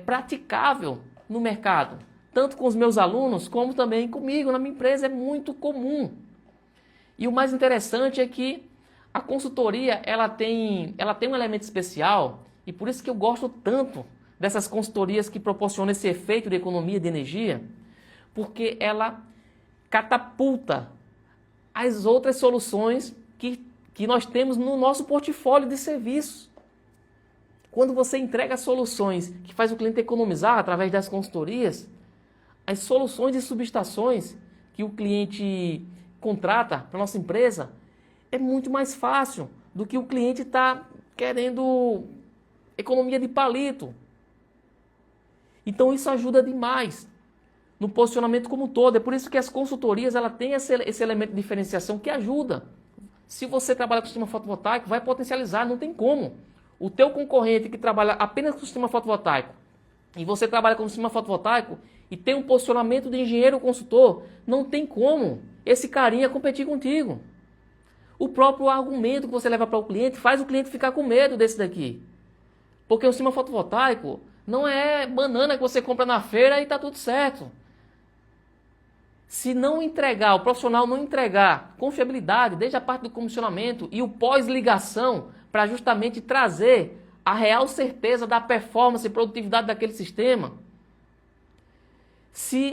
praticável no mercado. Tanto com os meus alunos, como também comigo, na minha empresa, é muito comum. E o mais interessante é que a consultoria ela tem um elemento especial, e por isso que eu gosto tanto dessas consultorias que proporcionam esse efeito de economia de energia, porque ela catapulta as outras soluções que nós temos no nosso portfólio de serviços. Quando você entrega soluções que faz o cliente economizar através das consultorias, as soluções de subestações que o cliente contrata para a nossa empresa, é muito mais fácil do que o cliente está querendo economia de palito. Então isso ajuda demais no posicionamento como um todo. É por isso que as consultorias ela têm esse elemento de diferenciação que ajuda. Se você trabalha com sistema fotovoltaico, vai potencializar, não tem como. O teu concorrente que trabalha apenas com sistema fotovoltaico e você trabalha com sistema fotovoltaico e tem um posicionamento de engenheiro consultor, não tem como esse carinha competir contigo. O próprio argumento que você leva para o cliente faz o cliente ficar com medo desse daqui. Porque o sistema fotovoltaico não é banana que você compra na feira e está tudo certo. Se não entregar, o profissional não entregar confiabilidade desde a parte do comissionamento e o pós-ligação para justamente trazer a real certeza da performance e produtividade daquele sistema, se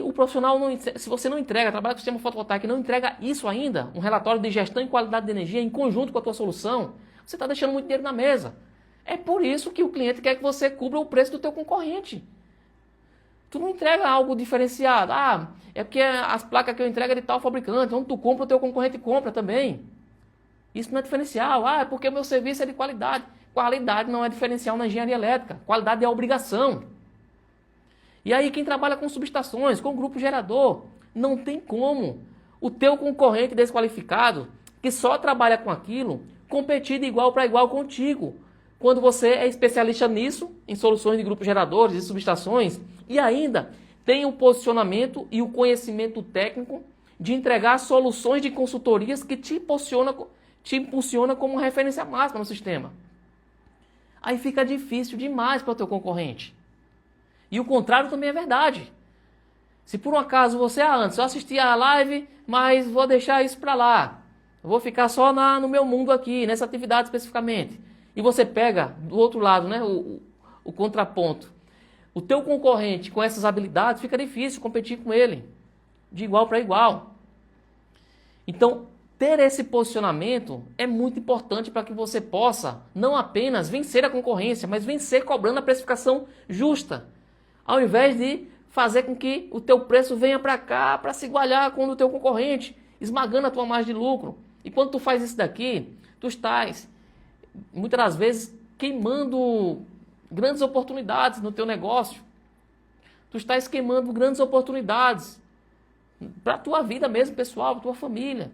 você não entrega, trabalha com sistema fotovoltaico e não entrega isso ainda, um relatório de gestão e qualidade de energia em conjunto com a tua solução, você está deixando muito dinheiro na mesa. É por isso que o cliente quer que você cubra o preço do teu concorrente. Tu não entrega algo diferenciado. É porque as placas que eu entrego é de tal fabricante, onde tu compra, o teu concorrente compra também. Isso não é diferencial. Ah, é porque o meu serviço é de qualidade. Qualidade não é diferencial na engenharia elétrica. Qualidade é obrigação. E aí quem trabalha com subestações, com grupo gerador, não tem como o teu concorrente desqualificado, que só trabalha com aquilo, competir de igual para igual contigo. Quando você é especialista nisso, em soluções de grupos geradores e subestações, e ainda tem o posicionamento e o conhecimento técnico de entregar soluções de consultorias que te impulsiona como referência máxima no sistema. Aí fica difícil demais para o teu concorrente. E o contrário também é verdade. Se por um acaso você, antes eu assistia a live, mas vou deixar isso para lá. Eu vou ficar só no meu mundo aqui, nessa atividade especificamente. E você pega do outro lado, né, o contraponto. O teu concorrente com essas habilidades, fica difícil competir com ele, de igual para igual. Então, ter esse posicionamento é muito importante para que você possa não apenas vencer a concorrência, mas vencer cobrando a precificação justa. Ao invés de fazer com que o teu preço venha para cá para se igualar com o do teu concorrente, esmagando a tua margem de lucro. E quando tu faz isso daqui, tu estás, muitas das vezes, queimando grandes oportunidades no teu negócio. Tu estás queimando grandes oportunidades para a tua vida mesmo, pessoal, para a tua família.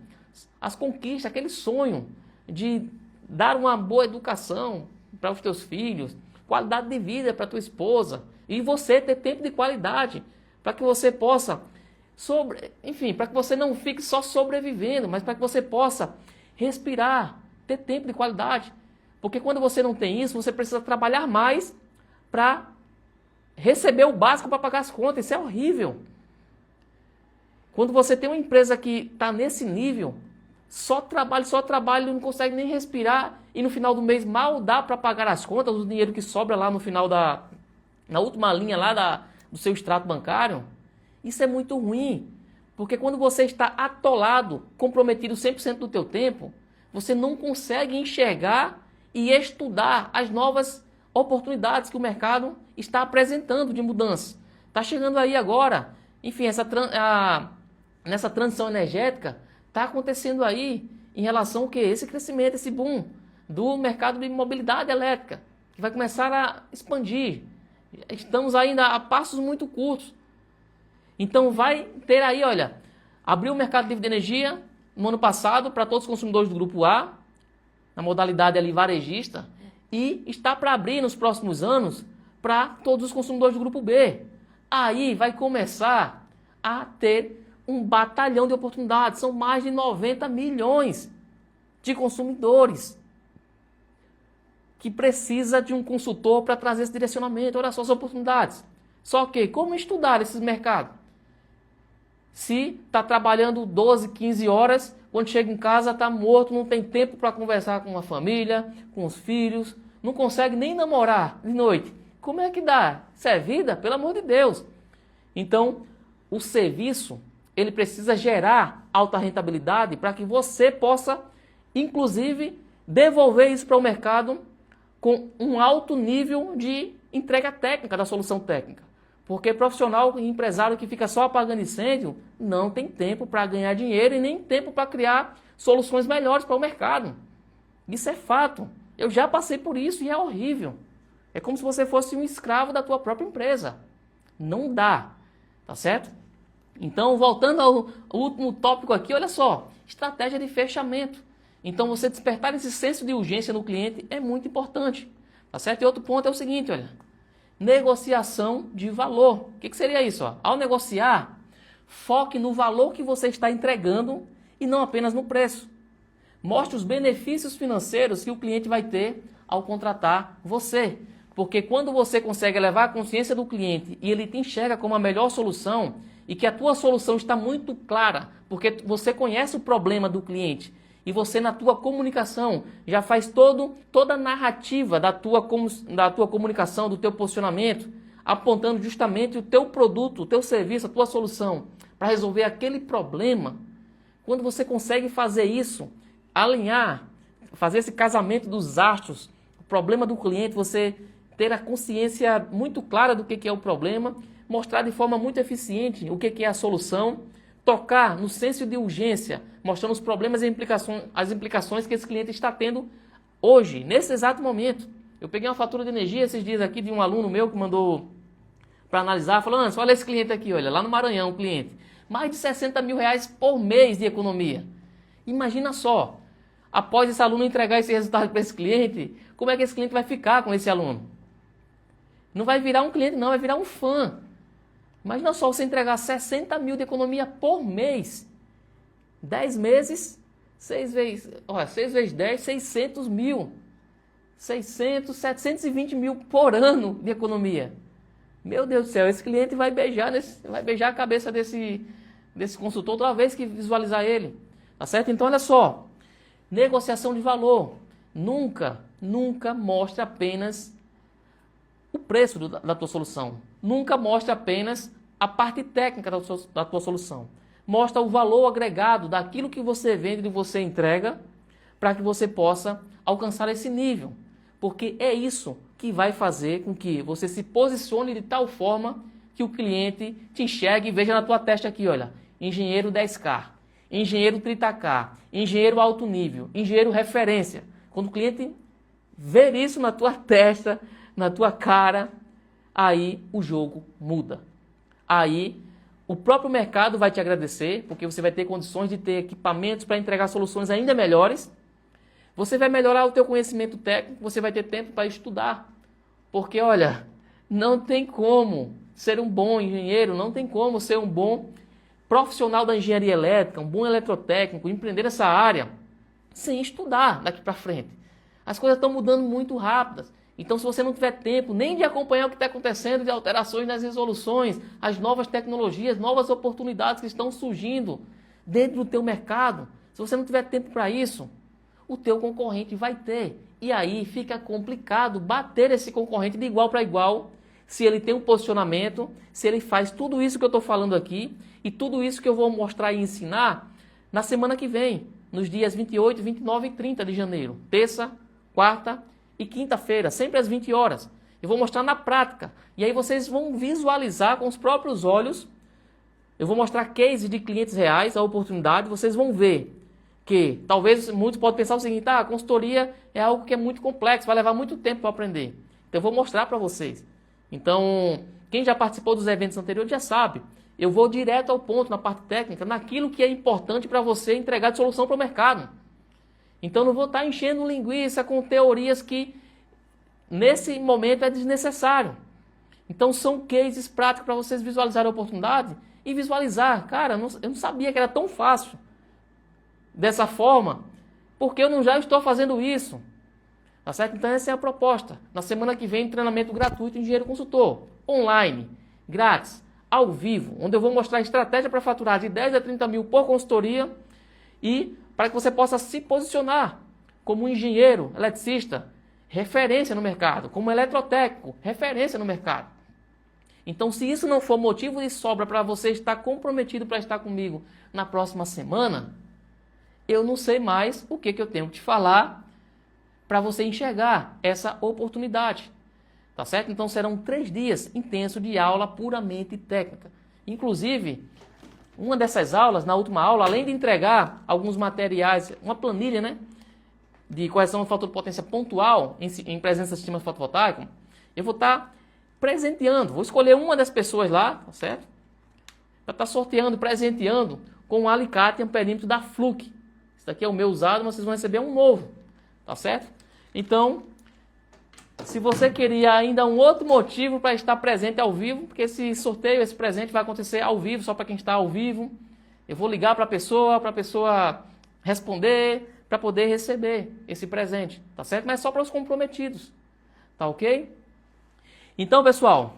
As conquistas, aquele sonho de dar uma boa educação para os teus filhos, qualidade de vida para a tua esposa, e você ter tempo de qualidade, para que você possa, para que você não fique só sobrevivendo, mas para que você possa respirar, ter tempo de qualidade. Porque quando você não tem isso, você precisa trabalhar mais para receber o básico para pagar as contas. Isso é horrível. Quando você tem uma empresa que está nesse nível, só trabalha, não consegue nem respirar, e no final do mês mal dá para pagar as contas, o dinheiro que sobra lá no final na última linha lá do seu extrato bancário, isso é muito ruim. Porque quando você está atolado, comprometido 100% do teu tempo, você não consegue enxergar e estudar as novas oportunidades que o mercado está apresentando de mudança. Está chegando aí agora, enfim, nessa transição energética, está acontecendo aí em relação ao que? Esse crescimento, esse boom do mercado de mobilidade elétrica, que vai começar a expandir. Estamos ainda a passos muito curtos. Então vai ter aí, olha, abriu o mercado livre de energia no ano passado para todos os consumidores do grupo A, na modalidade ali varejista, e está para abrir nos próximos anos para todos os consumidores do grupo B. Aí vai começar a ter um batalhão de oportunidades. São mais de 90 milhões de consumidores que precisa de um consultor para trazer esse direcionamento. Olha só as oportunidades. Só que como estudar esses mercados? Se está trabalhando 12, 15 horas, quando chega em casa está morto, não tem tempo para conversar com a família, com os filhos, não consegue nem namorar de noite. Como é que dá? Isso é vida? Pelo amor de Deus. Então, o serviço, ele precisa gerar alta rentabilidade para que você possa, inclusive, devolver isso para o mercado com um alto nível de entrega técnica da solução técnica. Porque profissional e empresário que fica só apagando incêndio não tem tempo para ganhar dinheiro e nem tempo para criar soluções melhores para o mercado. Isso é fato. Eu já passei por isso e é horrível. É como se você fosse um escravo da tua própria empresa. Não dá. Tá certo? Então, voltando ao último tópico aqui, olha só. Estratégia de fechamento. Então, você despertar esse senso de urgência no cliente é muito importante. Tá certo? E outro ponto é o seguinte, olha. Negociação de valor. O que seria isso? Ó? Ao negociar, foque no valor que você está entregando e não apenas no preço. Mostre os benefícios financeiros que o cliente vai ter ao contratar você. Porque quando você consegue elevar a consciência do cliente e ele te enxerga como a melhor solução e que a tua solução está muito clara, porque você conhece o problema do cliente e você na tua comunicação já faz toda a narrativa da tua comunicação, do teu posicionamento, apontando justamente o teu produto, o teu serviço, a tua solução para resolver aquele problema. Quando você consegue fazer isso, alinhar, fazer esse casamento dos astros, o problema do cliente, você ter a consciência muito clara do que é o problema, mostrar de forma muito eficiente o que é a solução, tocar no senso de urgência, mostrando os problemas e as implicações que esse cliente está tendo hoje, nesse exato momento. Eu peguei uma fatura de energia esses dias aqui de um aluno meu que mandou para analisar, falou, Anderson, olha esse cliente aqui, olha, lá no Maranhão, o cliente, mais de 60 mil reais por mês de economia. Imagina só, após esse aluno entregar esse resultado para esse cliente, como é que esse cliente vai ficar com esse aluno? Não vai virar um cliente não, vai virar um fã. Imagina só você entregar 60 mil de economia por mês. 10 meses, 6 vezes 10, 600 mil. 600, 720 mil por ano de economia. Meu Deus do céu, esse cliente vai beijar a cabeça desse consultor toda vez que visualizar ele. Tá certo? Então, olha só. Negociação de valor. Nunca mostre apenas o preço da tua solução. Nunca mostre apenas a parte técnica da tua solução. Mostra o valor agregado daquilo que você vende e você entrega para que você possa alcançar esse nível. Porque é isso que vai fazer com que você se posicione de tal forma que o cliente te enxergue e veja na tua testa aqui, olha, engenheiro 10K, engenheiro 30K, engenheiro alto nível, engenheiro referência. Quando o cliente ver isso na tua testa, na tua cara, aí o jogo muda. Aí o próprio mercado vai te agradecer, porque você vai ter condições de ter equipamentos para entregar soluções ainda melhores. Você vai melhorar o teu conhecimento técnico, você vai ter tempo para estudar. Porque, olha, não tem como ser um bom engenheiro, não tem como ser um bom profissional da engenharia elétrica, um bom eletrotécnico, empreender essa área, sem estudar daqui para frente. As coisas estão mudando muito rápidas. Então, se você não tiver tempo nem de acompanhar o que está acontecendo, de alterações nas resoluções, as novas tecnologias, novas oportunidades que estão surgindo dentro do teu mercado, se você não tiver tempo para isso, o teu concorrente vai ter. E aí fica complicado bater esse concorrente de igual para igual, se ele tem um posicionamento, se ele faz tudo isso que eu estou falando aqui, e tudo isso que eu vou mostrar e ensinar na semana que vem, nos dias 28, 29 e 30 de janeiro. Terça, quarta e quinta-feira, sempre às 20 horas. Eu vou mostrar na prática. E aí vocês vão visualizar com os próprios olhos. Eu vou mostrar cases de clientes reais, a oportunidade, vocês vão ver que talvez muitos podem pensar o seguinte, a consultoria é algo que é muito complexo, vai levar muito tempo para aprender. Então eu vou mostrar para vocês. Então, quem já participou dos eventos anteriores já sabe. Eu vou direto ao ponto na parte técnica, naquilo que é importante para você entregar de solução para o mercado. Então não vou estar enchendo linguiça com teorias que nesse momento é desnecessário. Então são cases práticos para vocês visualizarem a oportunidade e visualizar. Cara, eu não sabia que era tão fácil dessa forma, porque eu não já estou fazendo isso. Tá certo? Então essa é a proposta. Na semana que vem, treinamento gratuito Engenheiro Consultor, online, grátis, ao vivo, onde eu vou mostrar a estratégia para faturar de 10 a 30 mil por consultoria e para que você possa se posicionar como um engenheiro, eletricista, referência no mercado, como eletrotécnico, referência no mercado. Então, se isso não for motivo de sobra para você estar comprometido para estar comigo na próxima semana, eu não sei mais o que eu tenho que te falar para você enxergar essa oportunidade. Tá certo? Então serão 3 dias intensos de aula puramente técnica. Inclusive, uma dessas aulas, na última aula, além de entregar alguns materiais, uma planilha, né, de correção do fator de potência pontual em presença do sistema fotovoltaico, eu vou estar presenteando, vou escolher uma das pessoas lá, tá certo? Para estar sorteando, presenteando com um alicate e um perímetro da Fluke. Esse daqui é o meu usado, mas vocês vão receber um novo, tá certo? Então, se você queria ainda um outro motivo para estar presente ao vivo, porque esse sorteio, esse presente vai acontecer ao vivo, só para quem está ao vivo, eu vou ligar para a pessoa responder, para poder receber esse presente, tá certo? Mas só para os comprometidos, tá ok? Então, pessoal,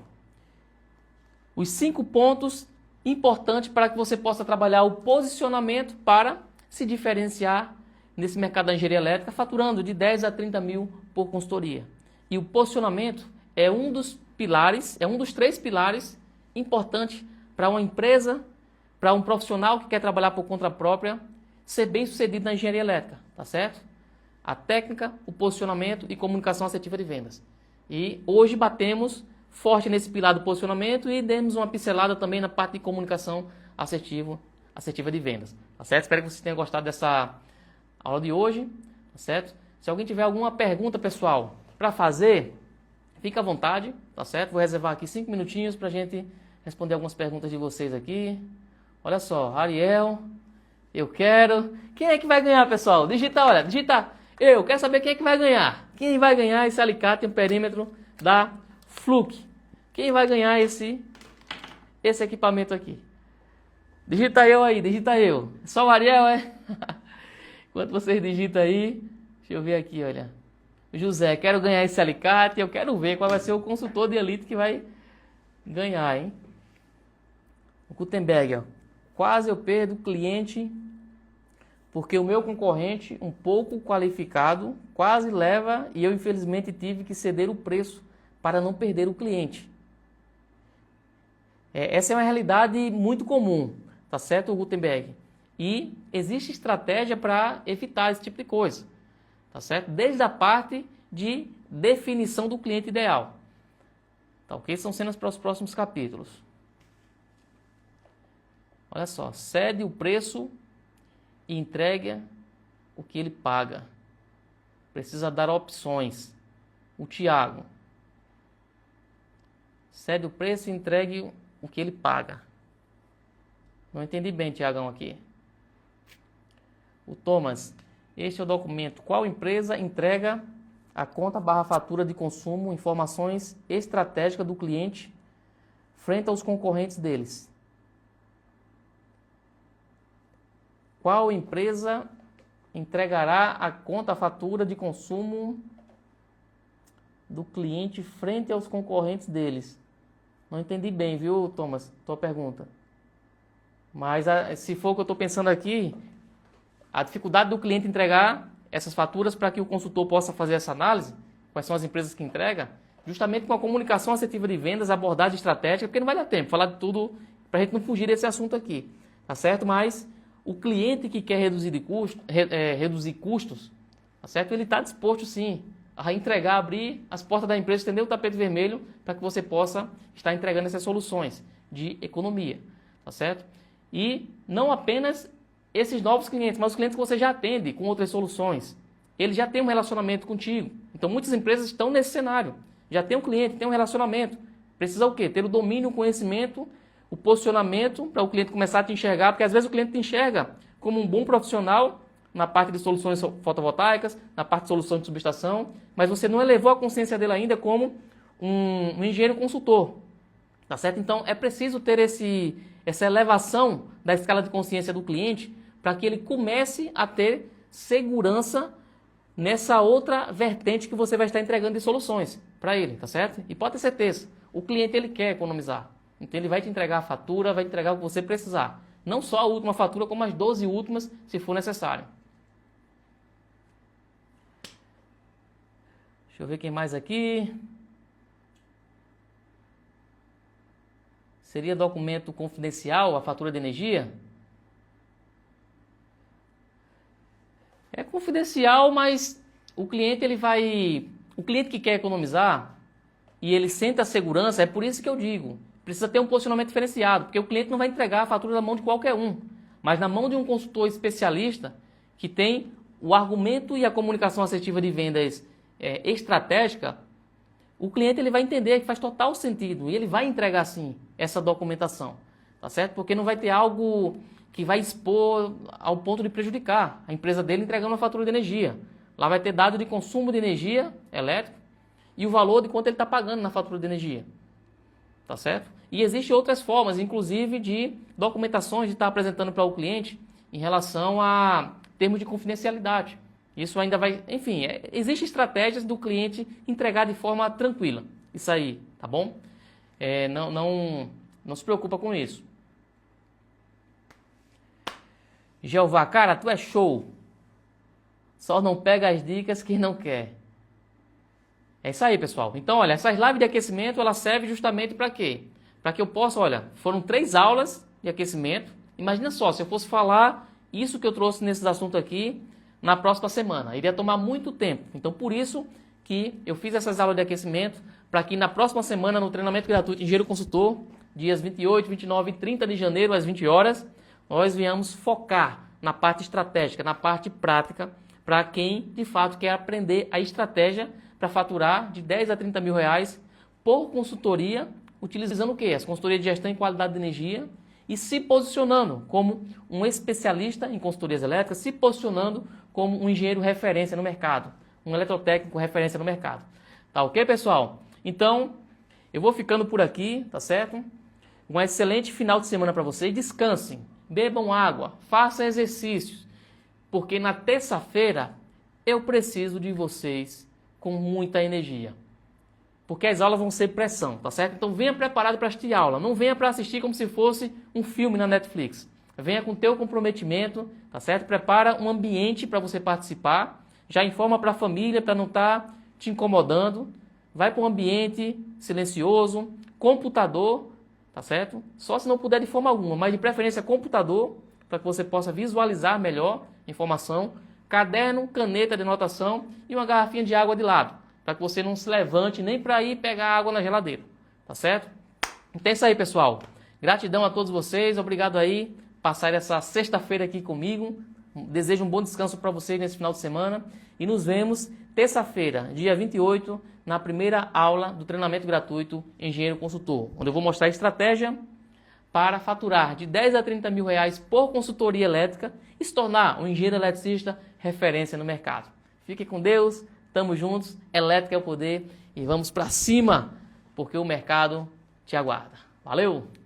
os 5 pontos importantes para que você possa trabalhar o posicionamento para se diferenciar nesse mercado da engenharia elétrica, faturando de 10 a 30 mil por consultoria. E o posicionamento é um dos pilares, é um dos 3 pilares importantes para uma empresa, para um profissional que quer trabalhar por conta própria, ser bem sucedido na engenharia elétrica, tá certo? A técnica, o posicionamento e comunicação assertiva de vendas. E hoje batemos forte nesse pilar do posicionamento e demos uma pincelada também na parte de comunicação assertiva assertiva de vendas, tá certo? Espero que vocês tenham gostado dessa aula de hoje, tá certo? Se alguém tiver alguma pergunta, pessoal, para fazer, fica à vontade, tá certo? Vou reservar aqui 5 minutinhos para a gente responder algumas perguntas de vocês aqui. Olha só, Ariel, eu quero... Quem é que vai ganhar, pessoal? Digita, olha, digita. Eu quero saber quem é que vai ganhar. Quem vai ganhar esse alicate em perímetro da Fluke? Quem vai ganhar esse equipamento aqui? Digita eu aí, digita eu. Só o Ariel, é? Enquanto vocês digitam aí, deixa eu ver aqui, olha. José, quero ganhar esse alicate, eu quero ver qual vai ser o consultor de elite que vai ganhar, hein? O Gutenberg, ó. Quase eu perdo o cliente porque o meu concorrente, um pouco qualificado, quase leva e eu infelizmente tive que ceder o preço para não perder o cliente. Essa é uma realidade muito comum, tá certo, Gutenberg? E existe estratégia para evitar esse tipo de coisa, tá certo? Desde a parte de definição do cliente ideal. Tá ok? São cenas para os próximos capítulos. Olha só, cede o preço e entrega o que ele paga. Precisa dar opções. O Tiago. Cede o preço e entregue o que ele paga. Não entendi bem, Tiagão, aqui. O Thomas. Este é o documento. Qual empresa entrega a conta / fatura de consumo, informações estratégicas do cliente frente aos concorrentes deles? Qual empresa entregará a conta fatura de consumo do cliente frente aos concorrentes deles? Não entendi bem, viu, Thomas, tua pergunta. Mas se for o que eu estou pensando aqui, a dificuldade do cliente entregar essas faturas para que o consultor possa fazer essa análise, quais são as empresas que entregam, justamente com a comunicação assertiva de vendas, abordagem estratégica, porque não vai dar tempo falar de tudo para a gente não fugir desse assunto aqui, tá certo? Mas o cliente que quer reduzir custos, tá certo? Ele está disposto sim a entregar, abrir as portas da empresa, estender o tapete vermelho para que você possa estar entregando essas soluções de economia, tá certo? E não apenas esses novos clientes, mas os clientes que você já atende com outras soluções. Ele já tem um relacionamento contigo. Então muitas empresas estão nesse cenário. Já tem um cliente, tem um relacionamento. Precisa o quê? Ter o domínio, o conhecimento, o posicionamento para o cliente começar a te enxergar, porque às vezes o cliente te enxerga como um bom profissional na parte de soluções fotovoltaicas, na parte de solução de subestação, mas você não elevou a consciência dele ainda como um engenheiro consultor, tá certo? Então é preciso ter essa elevação da escala de consciência do cliente para que ele comece a ter segurança nessa outra vertente que você vai estar entregando de soluções para ele, tá certo? E pode ter certeza, o cliente ele quer economizar. Então ele vai te entregar a fatura, vai te entregar o que você precisar. Não só a última fatura, como as 12 últimas, se for necessário. Deixa eu ver quem mais aqui. Seria documento confidencial a fatura de energia? É confidencial, mas o cliente o cliente que quer economizar e ele sente a segurança, é por isso que eu digo, precisa ter um posicionamento diferenciado, porque o cliente não vai entregar a fatura na mão de qualquer um, mas na mão de um consultor especialista que tem o argumento e a comunicação assertiva de vendas estratégica. O cliente ele vai entender que faz total sentido e ele vai entregar sim essa documentação, tá certo? Porque não vai ter algo que vai expor ao ponto de prejudicar a empresa dele entregando uma fatura de energia. Lá vai ter dado de consumo de energia elétrica e o valor de quanto ele está pagando na fatura de energia, tá certo? E existem outras formas, inclusive de documentações de estar apresentando para o cliente em relação a termos de confidencialidade. Isso ainda vai, enfim, existem estratégias do cliente entregar de forma tranquila. Isso aí, tá bom? Não se preocupa com isso. Jeová, cara, tu é show. Só não pega as dicas quem não quer. É isso aí, pessoal. Então, olha, essas lives de aquecimento, ela serve justamente para quê? Para que eu possa, olha, foram 3 aulas de aquecimento. Imagina só, se eu fosse falar isso que eu trouxe nesses assuntos aqui na próxima semana. Iria tomar muito tempo. Então, por isso que eu fiz essas aulas de aquecimento, para que na próxima semana, no treinamento gratuito Engenheiro Consultor, dias 28, 29 e 30 de janeiro, às 20 horas, nós viemos focar na parte estratégica, na parte prática, para quem de fato quer aprender a estratégia para faturar de 10 a 30 mil reais por consultoria, utilizando o quê? As consultorias de gestão e qualidade de energia e se posicionando como um especialista em consultorias elétricas, se posicionando como um engenheiro referência no mercado, um eletrotécnico referência no mercado. Tá ok, pessoal? Então, eu vou ficando por aqui, tá certo? Um excelente final de semana para vocês. Descansem, bebam água, façam exercícios, porque na terça-feira eu preciso de vocês com muita energia. Porque as aulas vão ser pressão, tá certo? Então venha preparado para assistir aula, não venha para assistir como se fosse um filme na Netflix. Venha com teu comprometimento, tá certo? Prepara um ambiente para você participar, já informa para a família para não estar te incomodando. Vai para um ambiente silencioso, computador, tá certo? Só se não puder de forma alguma, mas de preferência computador, para que você possa visualizar melhor a informação, caderno, caneta de anotação e uma garrafinha de água de lado, para que você não se levante nem para ir pegar água na geladeira, tá certo? Então é isso aí, pessoal. Gratidão a todos vocês, obrigado aí por passar essa sexta-feira aqui comigo. Desejo um bom descanso para vocês nesse final de semana e nos vemos terça-feira, dia 28, na primeira aula do treinamento gratuito Engenheiro Consultor, onde eu vou mostrar a estratégia para faturar de 10 a 30 mil reais por consultoria elétrica e se tornar um engenheiro eletricista referência no mercado. Fique com Deus, estamos juntos, elétrica é o poder e vamos para cima, porque o mercado te aguarda. Valeu!